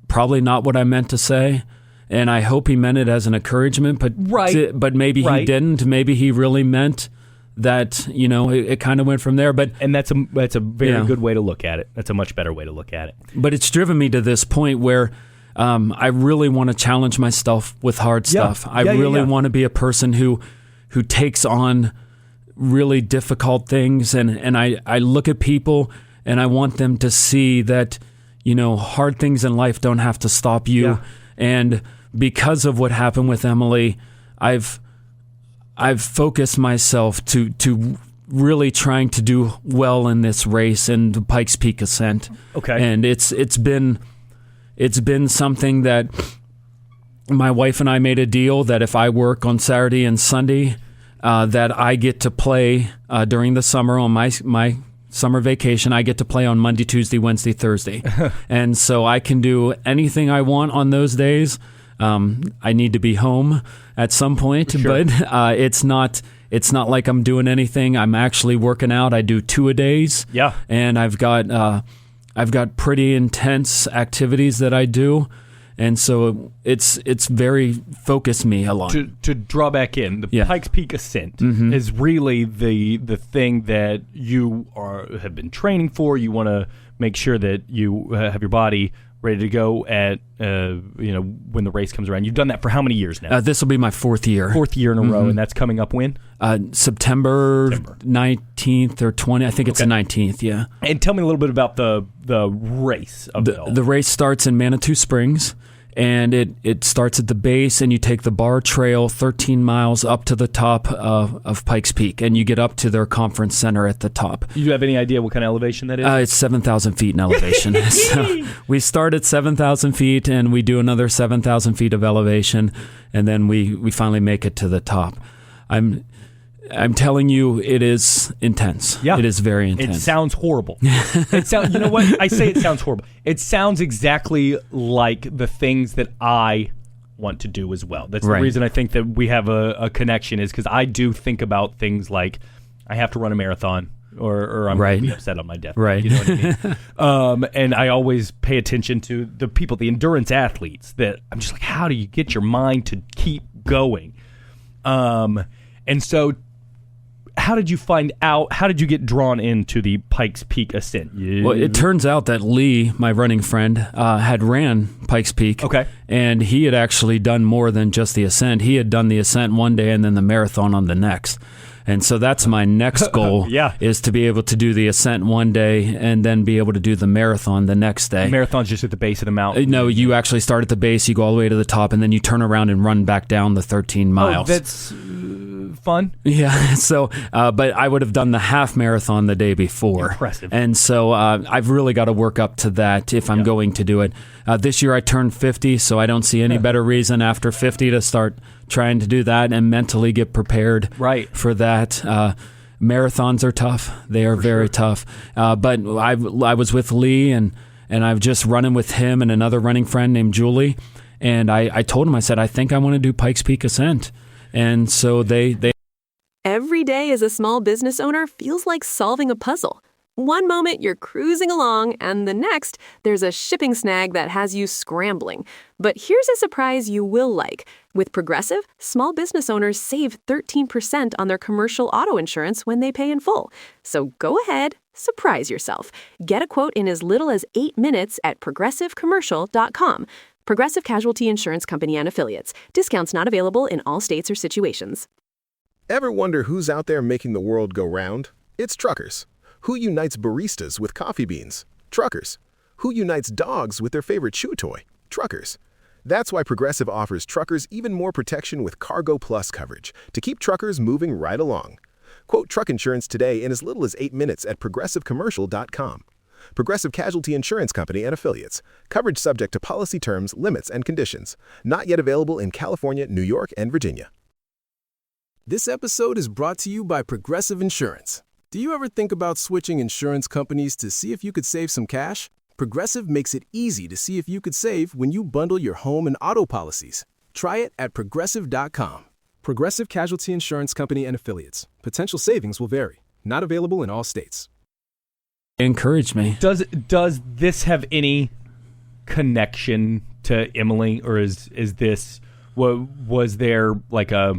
probably not what I meant to say, and I hope he meant it as an encouragement, but maybe he didn't. Maybe he really meant that, it kind of went from there. And that's a very good way to look at it. That's a much better way to look at it. But it's driven me to this point where I really want to challenge myself with hard stuff. I really want to be a person who takes on really difficult things, and I look at people and I want them to see that hard things in life don't have to stop you. And because of what happened with Emily, I've focused myself to really trying to do well in this race and the Pikes Peak Ascent. Okay. And it's been something that my wife and I made a deal that if I work on Saturday and Sunday, that I get to play during the summer on my summer vacation. I get to play on Monday, Tuesday, Wednesday, Thursday. And so I can do anything I want on those days. I need to be home at some point, but it's not like I'm doing anything. I'm actually working out. I do 2 a days. Yeah. And I've got I've got pretty intense activities that I do. And so it's very focused me a lot. To draw back in, the Pikes Peak Ascent is really the thing that you have been training for. You want to make sure that you have your body ready to go at when the race comes around. You've done that for how many years now? This will be my fourth year. Fourth year in a row, and that's coming up when? September 19th or 20th. I think it's the 19th, yeah. And tell me a little bit about the race of it all. The race starts in Manitou Springs. And it starts at the base, and you take the bar trail 13 miles up to the top of Pikes Peak, and you get up to their conference center at the top. You have any idea what kind of elevation that is? It's 7,000 feet in elevation. So we start at 7,000 feet, and we do another 7,000 feet of elevation, and then we finally make it to the top. I'm telling you, it is intense. Yeah. It is very intense. It sounds horrible. You know what? I say it sounds horrible. It sounds exactly like the things that I want to do as well. That's the reason I think that we have a connection, is because I do think about things like I have to run a marathon or I'm going to be upset on my death. Right. You know what I mean? And I always pay attention to the people, the endurance athletes, that I'm just like, how do you get your mind to keep going? And so, how did you find out? How did you get drawn into the Pikes Peak Ascent? Well, it turns out that Lee, my running friend, had ran Pikes Peak. Okay. And he had actually done more than just the ascent. He had done the ascent one day and then the marathon on the next. And so that's my next goal, is to be able to do the ascent one day and then be able to do the marathon the next day. The marathon's just at the base of the mountain. No, you actually start at the base, you go all the way to the top, and then you turn around and run back down the 13 miles. Oh, that's fun. Yeah, so, but I would have done the half marathon the day before. Impressive. And so I've really got to work up to that if I'm going to do it. This year I turned 50, so I don't see any better reason after 50 to start trying to do that and mentally get prepared for that. Marathons are tough. They are very tough. But I was with Lee, and I've just running with him and another running friend named Julie. And I told him, I said, I think I want to do Pikes Peak Ascent. And so they Every day as a small business owner feels like solving a puzzle. One moment you're cruising along, and the next there's a shipping snag that has you scrambling. But here's a surprise you will like. With Progressive, small business owners save 13% on their commercial auto insurance when they pay in full. So go ahead, surprise yourself. Get a quote in as little as 8 minutes at progressivecommercial.com. Progressive Casualty Insurance Company and Affiliates. Discounts not available in all states or situations. Ever wonder who's out there making the world go round? It's truckers. Who unites baristas with coffee beans? Truckers. Who unites dogs with their favorite chew toy? Truckers. That's why Progressive offers truckers even more protection with Cargo Plus coverage to keep truckers moving right along. Quote truck insurance today in as little as 8 minutes at progressivecommercial.com. Progressive Casualty Insurance Company and Affiliates. Coverage subject to policy terms, limits, and conditions. Not yet available in California, New York, and Virginia. This episode is brought to you by Progressive Insurance. Do you ever think about switching insurance companies to see if you could save some cash? Progressive makes it easy to see if you could save when you bundle your home and auto policies. Try it at progressive.com. Progressive Casualty Insurance Company and Affiliates. Potential savings will vary. Not available in all states. encouraged me. Does this have any connection to Emily, or is this was there like a?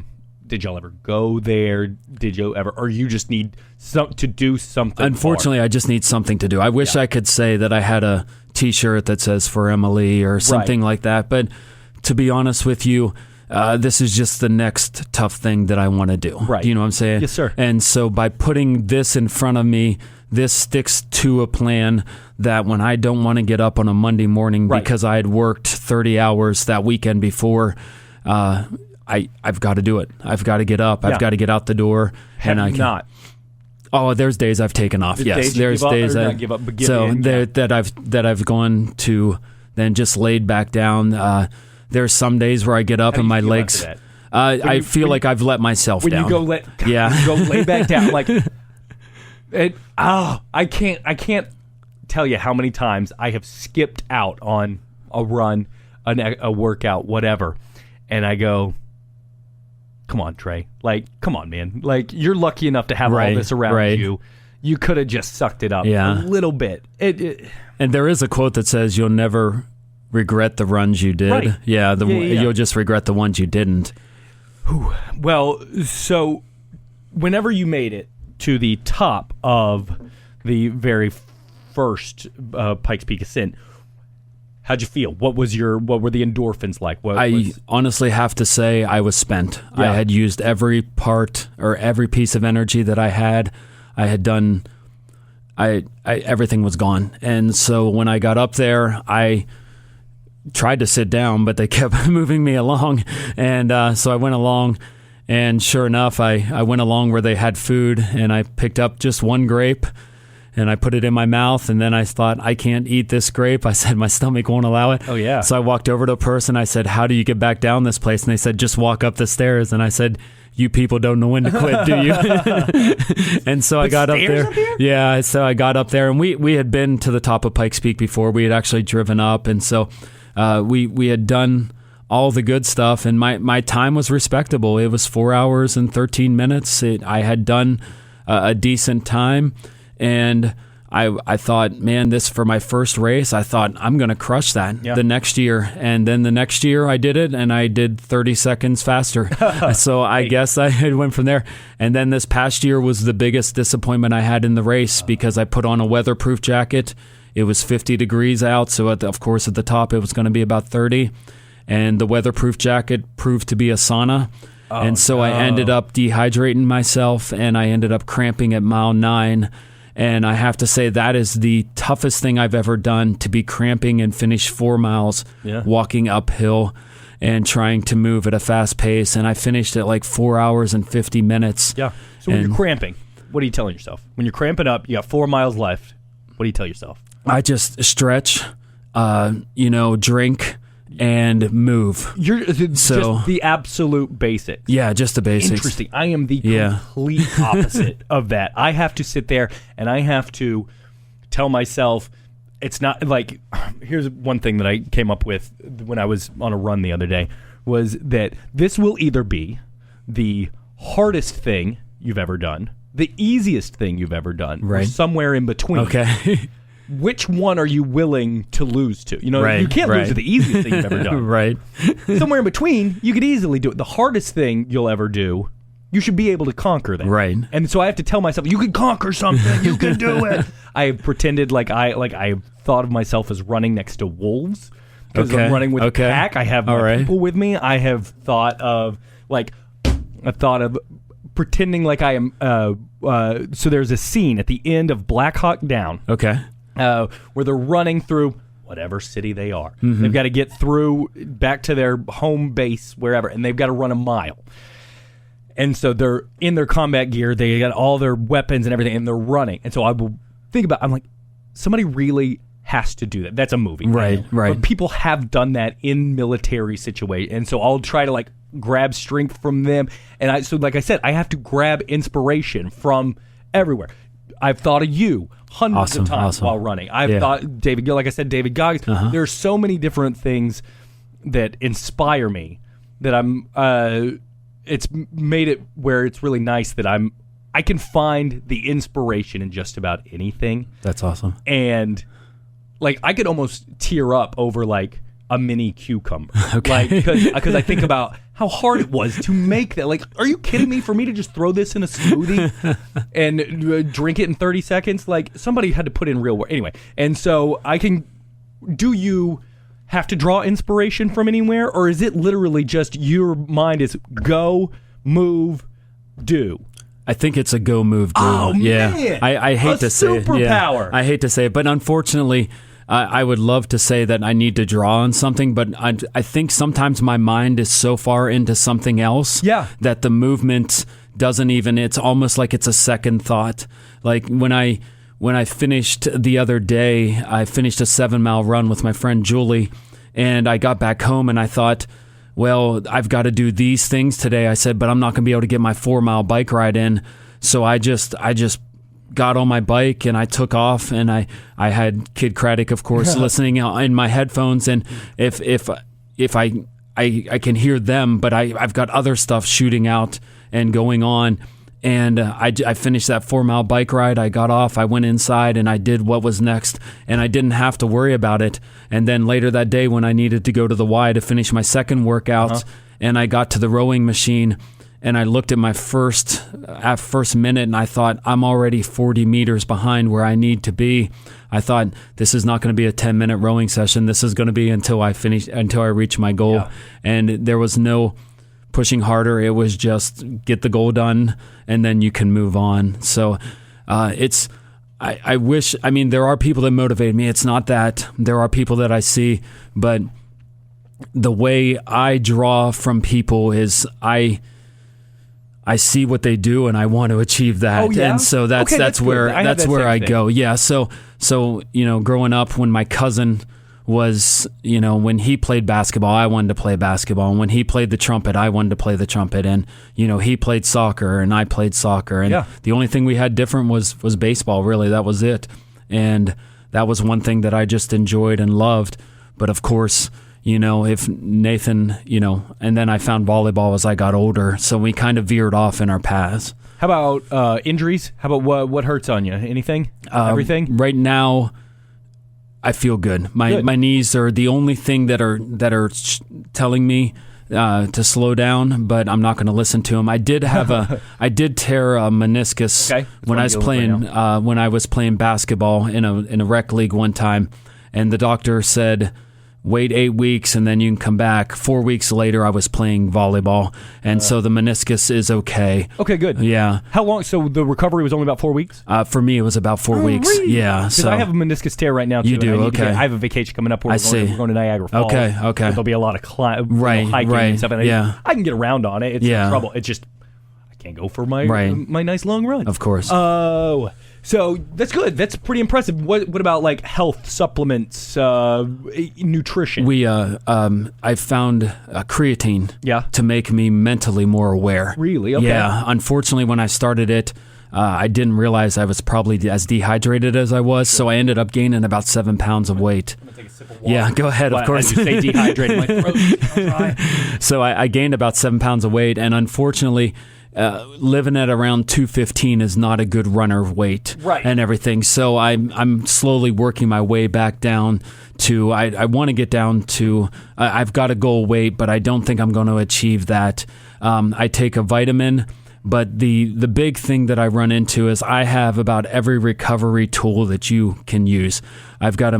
Did y'all ever go there? Did you ever, or you just need to do something? Unfortunately, I just need something to do. I wish I could say that I had a T-shirt that says "For Emily" or something like that. But to be honest with you, this is just the next tough thing that I want to do. Right. Do you know what I'm saying? Yes, sir. And so by putting this in front of me, this sticks to a plan that when I don't want to get up on a Monday morning because I had worked 30 hours that weekend before, I've got to do it. I've got to get up. I've got to get out the door. Have you not? Oh, there's days I've taken off. Yes, there's days that give up, but so that I've gone to then just laid back down. There's some days where I get up and my legs. I feel like I've let myself down. When you go lay back down, like I can't tell you how many times I have skipped out on a run, a workout, whatever, and I go, come on, Trey. Like, come on, man. Like, you're lucky enough to have all this around you. you could have just sucked it up a little bit. And there is a quote that says you'll never regret the runs you did. Right. You'll just regret the ones you didn't. Well, so whenever you made it to the top of the very first Pikes Peak ascent, how'd you feel? What were the endorphins like? I honestly have to say I was spent. Yeah. I had used every part or every piece of energy that I had. I had done. Everything was gone, and so when I got up there, I tried to sit down, but they kept moving me along, and so I went along. And sure enough, I went along where they had food, and I picked up just one grape, and I put it in my mouth, and then I thought, I can't eat this grape. I said, my stomach won't allow it. Oh, yeah. So I walked over to a person. I said, how do you get back down this place? And they said, just walk up the stairs. And I said, you people don't know when to quit, do you? And so I got up there. Yeah, so I got up there, and we had been to the top of Pikes Peak before. We had actually driven up, and so we had done all the good stuff, and my time was respectable. It was 4 hours and 13 minutes. I had done a decent time, and I thought, man, this for my first race, I thought I'm going to crush that the next year. And then the next year I did it, and I did 30 seconds faster. So I guess I went from there. And then this past year was the biggest disappointment I had in the race because I put on a weatherproof jacket. It was 50 degrees out, so of course at the top it was going to be about 30. And the weatherproof jacket proved to be a sauna. And so I ended up dehydrating myself, and I ended up cramping at mile 9. And I have to say that is the toughest thing I've ever done, to be cramping and finish 4 miles walking uphill and trying to move at a fast pace. And I finished at like 4 hours and 50 minutes. Yeah. So when you're cramping, what are you telling yourself? When you're cramping up, you got 4 miles left. What do you tell yourself? I just stretch, drink, and move. Just the absolute basics. Yeah, just the basics. Interesting. I am the complete opposite of that. I have to sit there and I have to tell myself, it's not like, here's one thing that I came up with when I was on a run the other day, was that this will either be the hardest thing you've ever done, the easiest thing you've ever done, or somewhere in between. Okay. Which one are you willing to lose to? You can't lose to the easiest thing you've ever done. Right. Somewhere in between, you could easily do it. The hardest thing you'll ever do, you should be able to conquer that. Right. And so I have to tell myself, you can conquer something. You can do it. I have pretended like I thought of myself as running next to wolves because I'm running with a pack. I have people with me. I have thought of pretending like I am. So there's a scene at the end of Black Hawk Down. Okay. Where they're running through whatever city they are. Mm-hmm. They've got to get through back to their home base, wherever, and they've got to run a mile. And so they're in their combat gear. They got all their weapons and everything, and they're running. And so I will think about, I'm like, somebody really has to do that. That's a movie. Right. But people have done that in military situations. And so I'll try to grab strength from them. And so like I said, I have to grab inspiration from everywhere. I've thought of you hundreds of times while running. I've thought David Gill, like I said, David Goggins. There are so many different things that inspire me that it's made it where it's really nice that I can find the inspiration in just about anything. That's awesome. And I could almost tear up over a mini cucumber. Okay. Because I think about how hard it was to make that. Are you kidding me? For me to just throw this in a smoothie and drink it in 30 seconds? Somebody had to put in real work. Anyway, and so do you have to draw inspiration from anywhere? Or is it literally just your mind is go, move, do? I think it's a go, move, do. Oh, yeah. Man. I hate to say it. Superpower. I hate to say it, but unfortunately, I would love to say that I need to draw on something, but I think sometimes my mind is so far into something else that the movement doesn't even, it's almost like it's a second thought. When I finished the other day, I finished a 7-mile run with my friend Julie, and I got back home and I thought, well, I've got to do these things today. I said, but I'm not going to be able to get my 4-mile bike ride in. So I just got on my bike and I took off, and I had Kid Craddock, of course, listening in my headphones. And if I can hear them, but I've got other stuff shooting out and going on. And I finished that 4-mile bike ride. I got off, I went inside, and I did what was next, and I didn't have to worry about it. And then later that day when I needed to go to the Y to finish my second workout, and I got to the rowing machine, and I looked at my first minute, and I thought, I'm already 40 meters behind where I need to be. I thought, this is not going to be a 10-minute rowing session. This is going to be until I reach my goal. Yeah. And there was no pushing harder. It was just get the goal done, and then you can move on. So I wish, there are people that motivate me. It's not that. There are people that I see, but the way I draw from people is I see what they do and I want to achieve that. Oh, yeah? And so that's where I go. Yeah. So growing up, when my cousin was, when he played basketball, I wanted to play basketball. And when he played the trumpet, I wanted to play the trumpet. And, he played soccer and I played soccer. And the only thing we had different was baseball, really. That was it. And that was one thing that I just enjoyed and loved. But of course, if Nathan, and then I found volleyball as I got older. So we kind of veered off in our paths. How about injuries? How about what hurts on you? Anything? Everything? Right now, I feel good. My knees are the only thing that are telling me to slow down, but I'm not going to listen to them. I did tear a meniscus when I was playing basketball in a rec league one time, and the doctor said, wait 8 weeks and then you can come back. 4 weeks later, I was playing volleyball, and so the meniscus is okay. Okay, good. Yeah. How long? So the recovery was only about 4 weeks? For me, it was about 4 weeks. Really? Yeah. Because I have a meniscus tear right now, too. You do? Okay. I have a vacation coming up where we're going to Niagara Falls. Okay. There'll be a lot of hiking and stuff. And I can get around on it. It's no trouble. It's just I can't go for my nice long run. Of course. Oh. So that's good. That's pretty impressive. What about like health supplements, nutrition? I found creatine to make me mentally more aware. Really? Okay. Yeah. Unfortunately, when I started it, I didn't realize I was probably as dehydrated as I was, so I ended up gaining about 7 pounds of weight. I'm gonna take a sip of water. Yeah, go ahead. Of course. As you say dehydrated, my throat's dry. So I gained about 7 pounds of weight, and unfortunately, living at around 215 is not a good runner weight, and everything. So I'm slowly working my way back down to. I want to get down to. I've got a goal weight, but I don't think I'm going to achieve that. I take a vitamin. But the big thing that I run into is I have about every recovery tool that you can use. I've got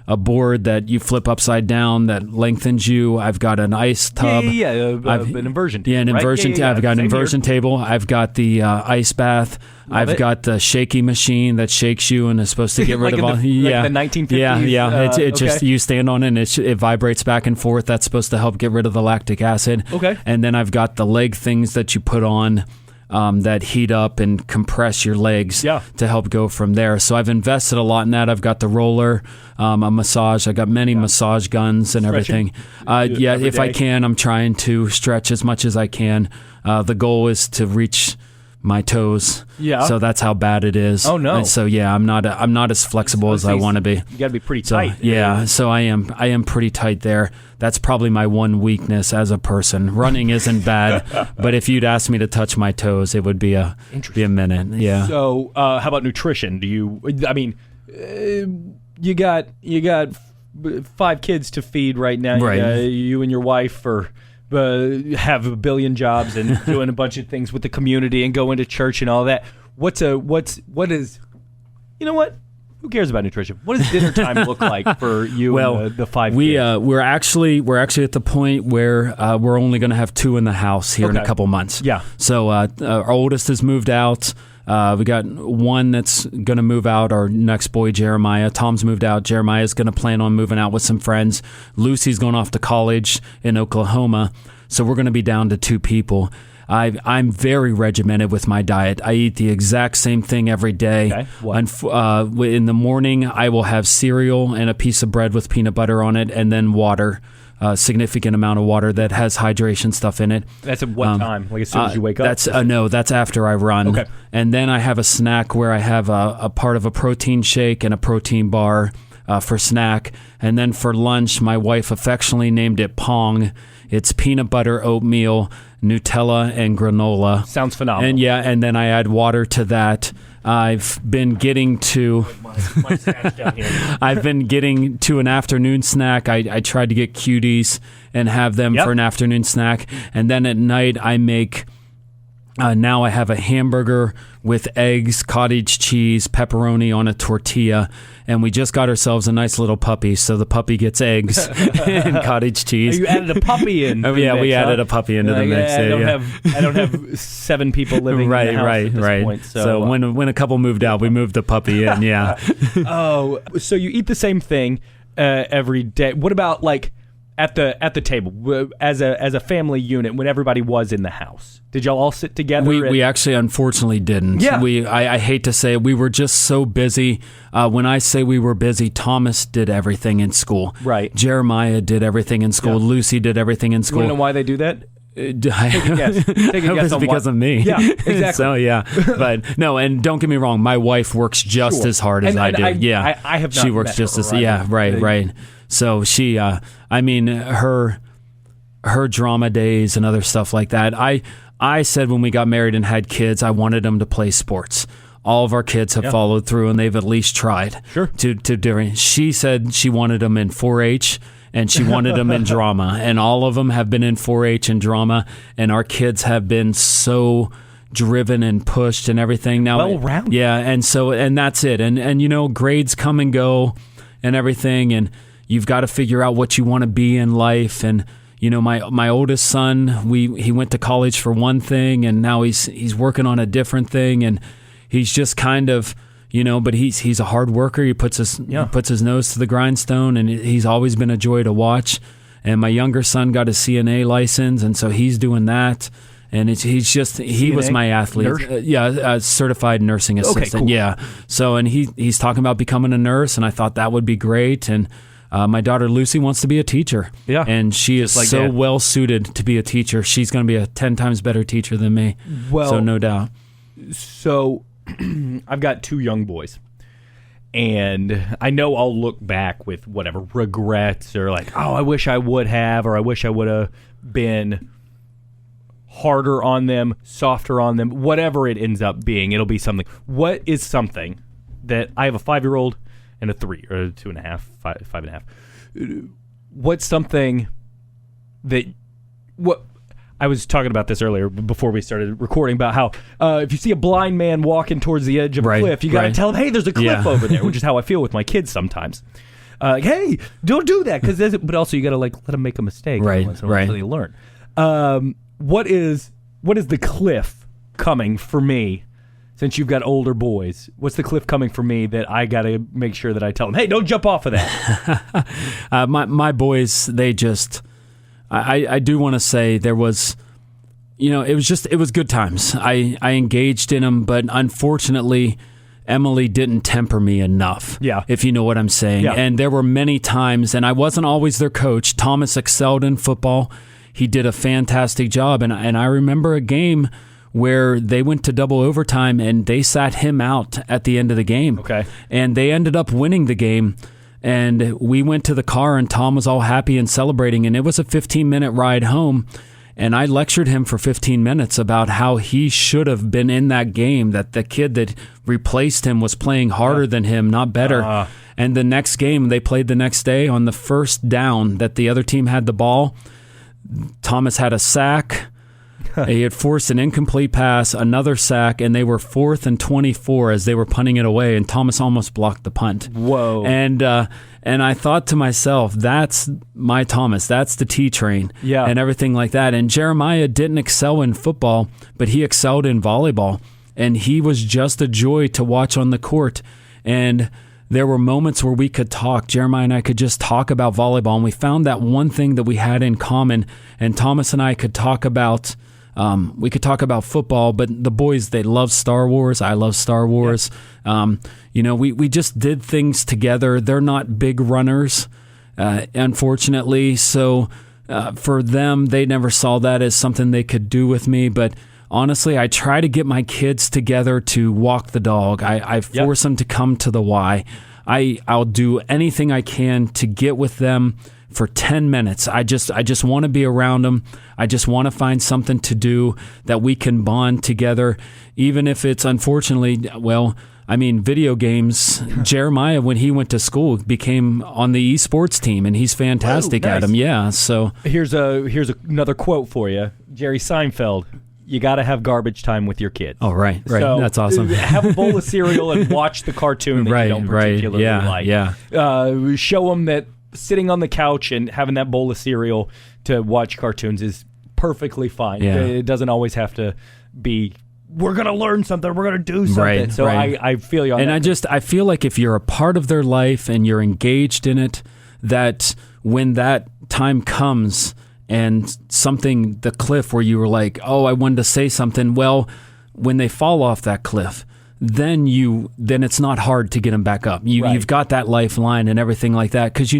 a board that you flip upside down that lengthens you. I've got an ice tub. An inversion table. Yeah, an inversion table. I've got an inversion table. I've got the ice bath. I've got the shaky machine that shakes you and is supposed to get rid of all. The 1950s. Yeah. It just you stand on it and it vibrates back and forth. That's supposed to help get rid of the lactic acid. Okay. And then I've got the leg things that you put on. That heat up and compress your legs to help go from there. So I've invested a lot in that. I've got the roller, a massage. I've got many massage guns and everything. If I can, I'm trying to stretch as much as I can. The goal is to reach my toes. Yeah. So that's how bad it is. Oh no. And so I'm not as flexible as I want to be. You got to be pretty tight. So I am pretty tight there. That's probably my one weakness as a person. Running isn't bad, but if you'd ask me to touch my toes, it would be a minute. Yeah. So how about nutrition? You got 5 kids to feed right now. Right. You and your wife have a billion jobs and doing a bunch of things with the community and going to church and all that. What is who cares about nutrition? What does dinner time look like for you and the 5 kids? We're actually at the point where we're only going to have 2 in the house here in a couple months. Yeah. So our oldest has moved out. We got one that's going to move out, our next boy, Jeremiah. Tom's moved out. Jeremiah's going to plan on moving out with some friends. Lucy's going off to college in Oklahoma. So we're going to be down to 2 people. I'm very regimented with my diet. I eat the exact same thing every day. Okay. What? In the morning, I will have cereal and a piece of bread with peanut butter on it, and then water. A significant amount of water that has hydration stuff in it. That's at what time? Like as soon as you wake up? That's after I run. Okay. And then I have a snack where I have a part of a protein shake and a protein bar. for snack. And then for lunch, my wife affectionately named it Pong. It's peanut butter, oatmeal, Nutella, and granola. Sounds phenomenal. And and then I add water to that. I've been getting to my stash down here. I've been getting to an afternoon snack. I tried to get cuties and have them for an afternoon snack. And then at night I make now I have a hamburger with eggs, cottage cheese, pepperoni on a tortilla, and we just got ourselves a nice little puppy, so the puppy gets eggs and cottage cheese. Oh, you added a puppy in. We added a puppy into the mix. I don't have 7 people living in the house at this point. So when a couple moved out, we moved the puppy in. Yeah. Oh, so you eat the same thing every day. What about like at the table as a family unit when everybody was in the house? Did y'all all sit together? We actually unfortunately didn't. Yeah. I hate to say it, we were just so busy. When I say we were busy, Thomas did everything in school. Right. Jeremiah did everything in school. Yeah. Lucy did everything in You school. want to know why they do that? Take a guess. Take a guess on because why. of me. Yeah, exactly. So yeah, but no, and don't get me wrong, my wife works just as hard as I do. I have not she works met just her, as right? right. So she, her drama days and other stuff like that. I said when we got married and had kids, I wanted them to play sports. All of our kids have followed through, and they've at least tried. Sure. To during. She said she wanted them in 4-H. And she wanted them in drama, and all of them have been in 4-H and drama, and our kids have been so driven and pushed and everything. Now, well-rounded. Yeah, and that's it. And grades come and go and everything, and you've got to figure out what you want to be in life. And my oldest son, he went to college for one thing, and now he's working on a different thing, and he's just kind of. But he's a hard worker. He puts his nose to the grindstone, and he's always been a joy to watch. And my younger son got a CNA license, and so he's doing that. And he was my athlete. Certified nursing assistant. Okay, cool. Yeah. So and he's talking about becoming a nurse, and I thought that would be great. And my daughter Lucy wants to be a teacher. Yeah. And she is like so Dad. well suited to be a teacher. She's going to be a 10 times better teacher than me. Well, so no doubt. So I've got 2 young boys, and I know I'll look back with whatever regrets or like, oh, I wish I would have, or I wish I would have been harder on them, softer on them, whatever it ends up being. It'll be something. What is something that I have a 5-year-old and a 3 or 2.5, 5.5. What's something that I was talking about this earlier before we started recording about how if you see a blind man walking towards the edge of a cliff, you got to tell him, hey, there's a cliff over there, which is how I feel with my kids sometimes. Hey, don't do that, but also you got to let them make a mistake. Until they learn. What is the cliff coming for me? Since you've got older boys, what's the cliff coming for me that I got to make sure that I tell them, hey, don't jump off of that? My boys, they just... I do want to say there was, it was good times. I engaged in them, but unfortunately, Emily didn't temper me enough. Yeah. If you know what I'm saying. Yeah. And there were many times, and I wasn't always their coach. Thomas excelled in football. He did a fantastic job. And I remember a game where they went to double overtime and they sat him out at the end of the game. Okay. And they ended up winning the game. And we went to the car, and Tom was all happy and celebrating, and it was a 15-minute ride home. And I lectured him for 15 minutes about how he should have been in that game, that the kid that replaced him was playing harder than him, not better. And the next game, they played the next day, on the first down that the other team had the ball, Thomas had a sack. He had forced an incomplete pass, another sack, and they were 4th and 24 as they were punting it away, and Thomas almost blocked the punt. Whoa. And I thought to myself, that's my Thomas. That's the T-train. Yeah. And everything like that. And Jeremiah didn't excel in football, but he excelled in volleyball. And he was just a joy to watch on the court. And there were moments where we could talk. Jeremiah and I could just talk about volleyball, and we found that one thing that we had in common. And Thomas and I could talk about... we could talk about football, but the boys, they love Star Wars. I love Star Wars. Yeah. We just did things together. They're not big runners, unfortunately. So for them, they never saw that as something they could do with me. But honestly, I try to get my kids together to walk the dog. I force them to come to the Y. I'll do anything I can to get with them for 10 minutes. I just want to be around them. I just want to find something to do that we can bond together, even if it's unfortunately, video games. Jeremiah, when he went to school, became on the esports team, and he's fantastic at them. Yeah. So here's another quote for you, Jerry Seinfeld. You got to have garbage time with your kids. Oh, right. So, that's awesome. Have a bowl of cereal and watch the cartoon that you don't particularly like. Yeah. Show them that sitting on the couch and having that bowl of cereal to watch cartoons is perfectly fine. Yeah. It doesn't always have to be, we're going to learn something, we're going to do something. Right, so right. I feel you on that. And I feel like if you're a part of their life and you're engaged in it, that when that time comes and the cliff where you were like, oh, I wanted to say something, well, when they fall off that cliff, then it's not hard to get them back up. You've got that lifeline and everything like that, because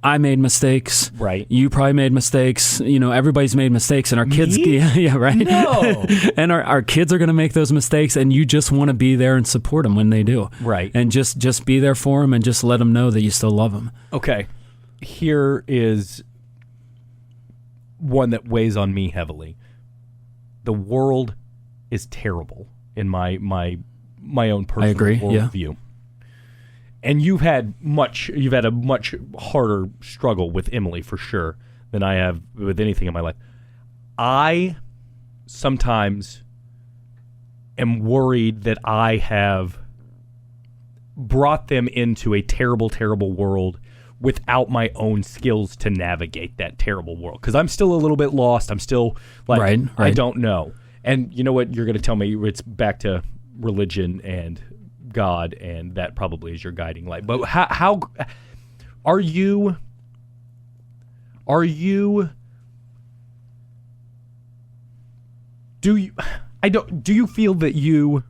I made mistakes. Right. You probably made mistakes. Everybody's made mistakes, and our kids, yeah, right. No. And our kids are going to make those mistakes, and you just want to be there and support them when they do. Right. And just be there for them and just let them know that you still love them. Okay. Here is one that weighs on me heavily. The world is terrible in my own personal worldview. And you've had a much harder struggle with Emily for sure than I have with anything in my life. I sometimes am worried that I have brought them into a terrible, terrible world without my own skills to navigate that terrible world. Because I'm still a little bit lost. I'm still like, I don't know. And you know what? You're going to tell me it's back to religion and God, and that probably is your guiding light. But how are you? Do you feel that you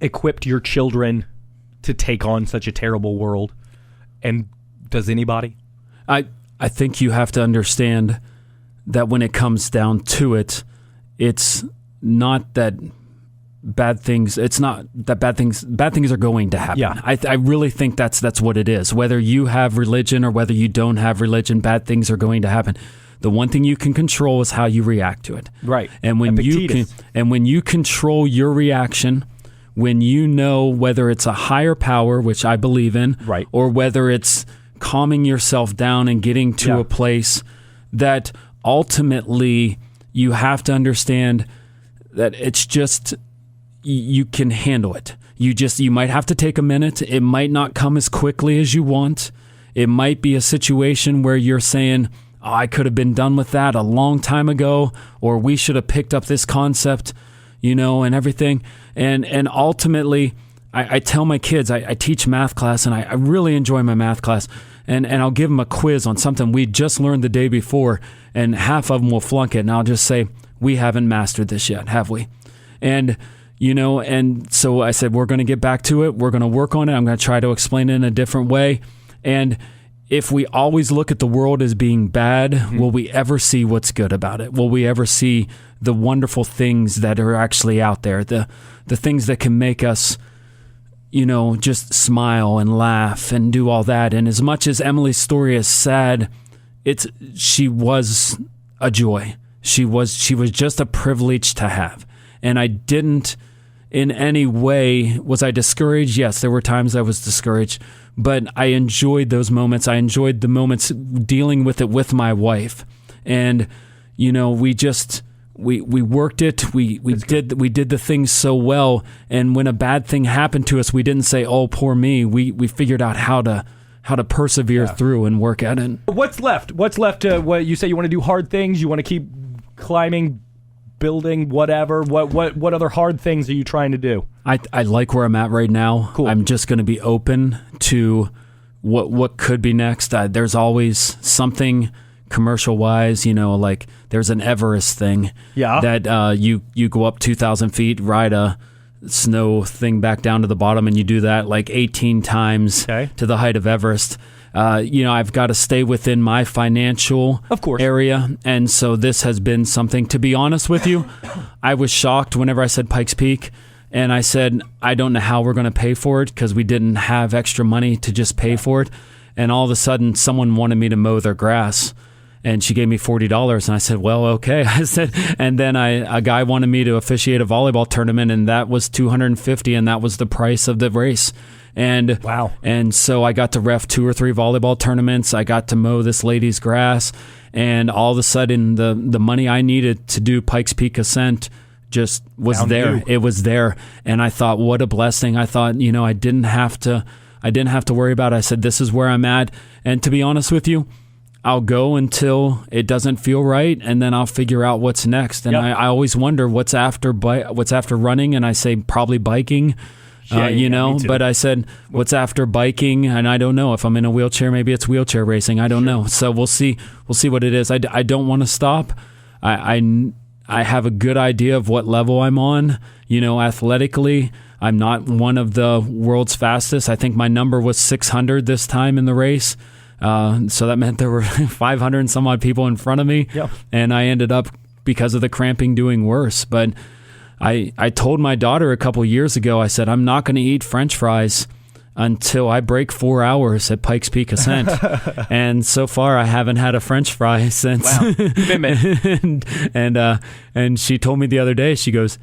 equipped your children to take on such a terrible world? And does anybody? I think you have to understand that when it comes down to it, it's not that bad things. It's not that bad things are going to happen. Yeah. I really think that's what it is. Whether you have religion or whether you don't have religion, bad things are going to happen. The one thing you can control is how you react to it. Right. And when you control your reaction, when you know whether it's a higher power, which I believe in, right, or whether it's calming yourself down and getting to a place that ultimately you have to understand that it's just, you can handle it. You might have to take a minute. It might not come as quickly as you want. It might be a situation where you're saying, oh, I could have been done with that a long time ago, or we should have picked up this concept, and everything. And ultimately, I tell my kids, I teach math class, and I really enjoy my math class, and I'll give them a quiz on something we just learned the day before, and half of them will flunk it, and I'll just say, we haven't mastered this yet, have we? And and so I said, we're going to get back to it. We're going to work on it. I'm going to try to explain it in a different way. And if we always look at the world as being bad, will we ever see what's good about it? Will we ever see the wonderful things that are actually out there, the things that can make us, just smile and laugh and do all that? And as much as Emily's story is sad, she was a joy. She was just a privilege to have. And I didn't in any way, was I discouraged? Yes, there were times I was discouraged, but I enjoyed those moments. I enjoyed the moments dealing with it with my wife. And, we worked it. We did the things so well. And when a bad thing happened to us, we didn't say, oh, poor me. We figured out how to persevere through and work at it. What's left? What you say you want to do hard things? You want to keep climbing, building, whatever. What other hard things are you trying to do? I like where I'm at right now. Cool. I'm just going to be open to what could be next. There's always something commercial wise, like there's an Everest thing that you go up 2,000 feet, ride a snow thing back down to the bottom, and you do that like 18 times to the height of Everest. I've got to stay within my financial area. And so this has been something, to be honest with you, I was shocked whenever I said Pikes Peak. And I said, I don't know how we're going to pay for it because we didn't have extra money to just pay for it. And all of a sudden, someone wanted me to mow their grass. And she gave me $40. And I said, well, okay. I said, and then a guy wanted me to officiate a volleyball tournament, and that was $250, and that was the price of the race. And wow. And so I got to ref 2 or 3 volleyball tournaments. I got to mow this lady's grass, and all of a sudden, the money I needed to do Pikes Peak Ascent just was there. It was there, and I thought, what a blessing. I thought, I didn't have to worry about it. I said, this is where I'm at, and to be honest with you, I'll go until it doesn't feel right, and then I'll figure out what's next. And yep. I always wonder what's after running, and I say probably biking. But I said, what's after biking? And I don't know. If I'm in a wheelchair, maybe it's wheelchair racing. I don't know. So we'll see what it is. I don't want to stop. I have a good idea of what level I'm on, athletically. I'm not one of the world's fastest. I think my number was 600 this time in the race. So that meant there were 500 and some odd people in front of me. Yep. And I ended up, because of the cramping, doing worse. But I told my daughter a couple years ago, I said, I'm not going to eat French fries until I break 4 hours at Pikes Peak Ascent. And so far, I haven't had a French fry since. Wow. Commitment. and she told me the other day, she goes,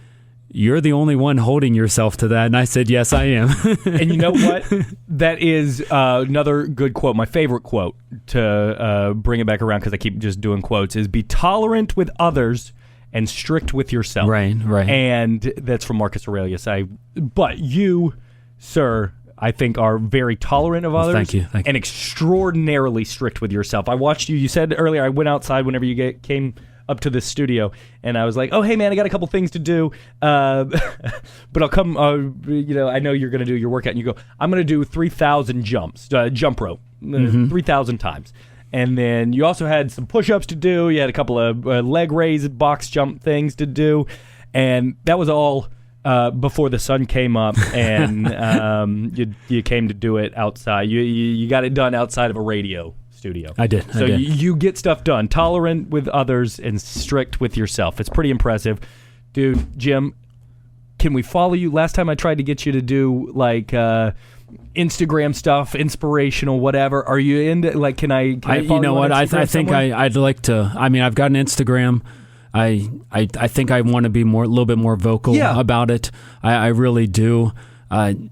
you're the only one holding yourself to that. And I said, yes, I am. And you know what? That is another good quote. My favorite quote, to bring it back around, because I keep just doing quotes, is be tolerant with others and strict with yourself. Right. And that's from Marcus Aurelius. But you, sir, I think are very tolerant of others. Thank you. And extraordinarily strict with yourself. I watched you. You said earlier, I went outside whenever you came up to the studio, and I was like, oh, hey, man, I got a couple things to do, but I'll come, I know you're going to do your workout, and you go, I'm going to do 3,000 jumps, jump rope, 3,000 times. And then you also had some push-ups to do. You had a couple of leg raise, box jump things to do, and that was all before the sun came up, and you came to do it outside. You got it done outside of a radio studio. I did. So you get stuff done. Tolerant with others and strict with yourself. It's pretty impressive. Dude, Jim, can we follow you? Last time I tried to get you to do like Instagram stuff, inspirational, whatever. Are you into, like, can I follow you know what? I think I'd like to. I mean, I've got an Instagram. I think I want to be a little bit more vocal about it. I really do.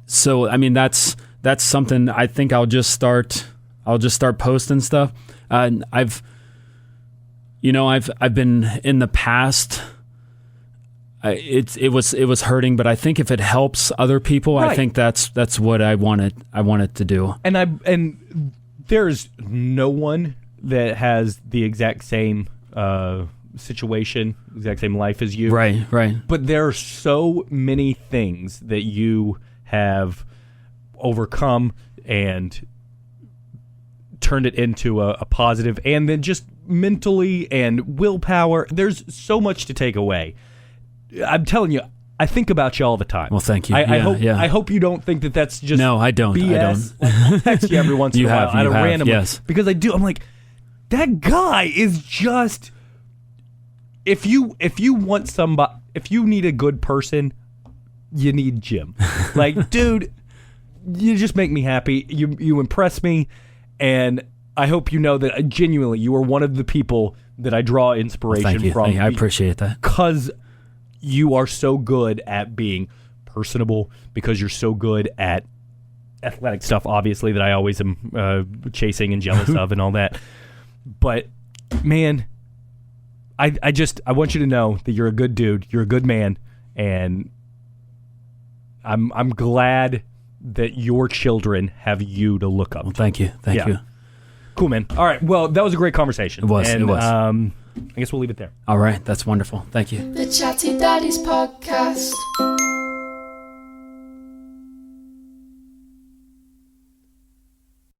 So I mean, that's something I think I'll just start posting stuff. I've been in the past. It was hurting, but I think if it helps other people, right. I think that's what I wanted to do. And there's no one that has the exact same situation, exact same life as you. Right. But there are so many things that you have overcome and turned it into a positive, and then just mentally and willpower, there's so much to take away. I'm telling you, I think about you all the time. Well, thank you. I hope you don't think that that's just no, I don't. BS. Like, I'll text you every once in a while at a random, yes. Because I do. I'm like, that guy is just. If you want somebody, if you need a good person, you need Jim. Like, dude, you just make me happy. You impress me. And I hope you know that genuinely you are one of the people that I draw inspiration from. I appreciate that. Because you are so good at being personable, because you're so good at athletic stuff, obviously, that I always am chasing and jealous of and all that. But, man, I want you to know that you're a good dude. You're a good man. And I'm glad that your children have you to look up to. Thank you. Thank you. Cool, man. All right. Well, that was a great conversation. It was. I guess we'll leave it there. All right. That's wonderful. Thank you. The Chatty Daddies Podcast.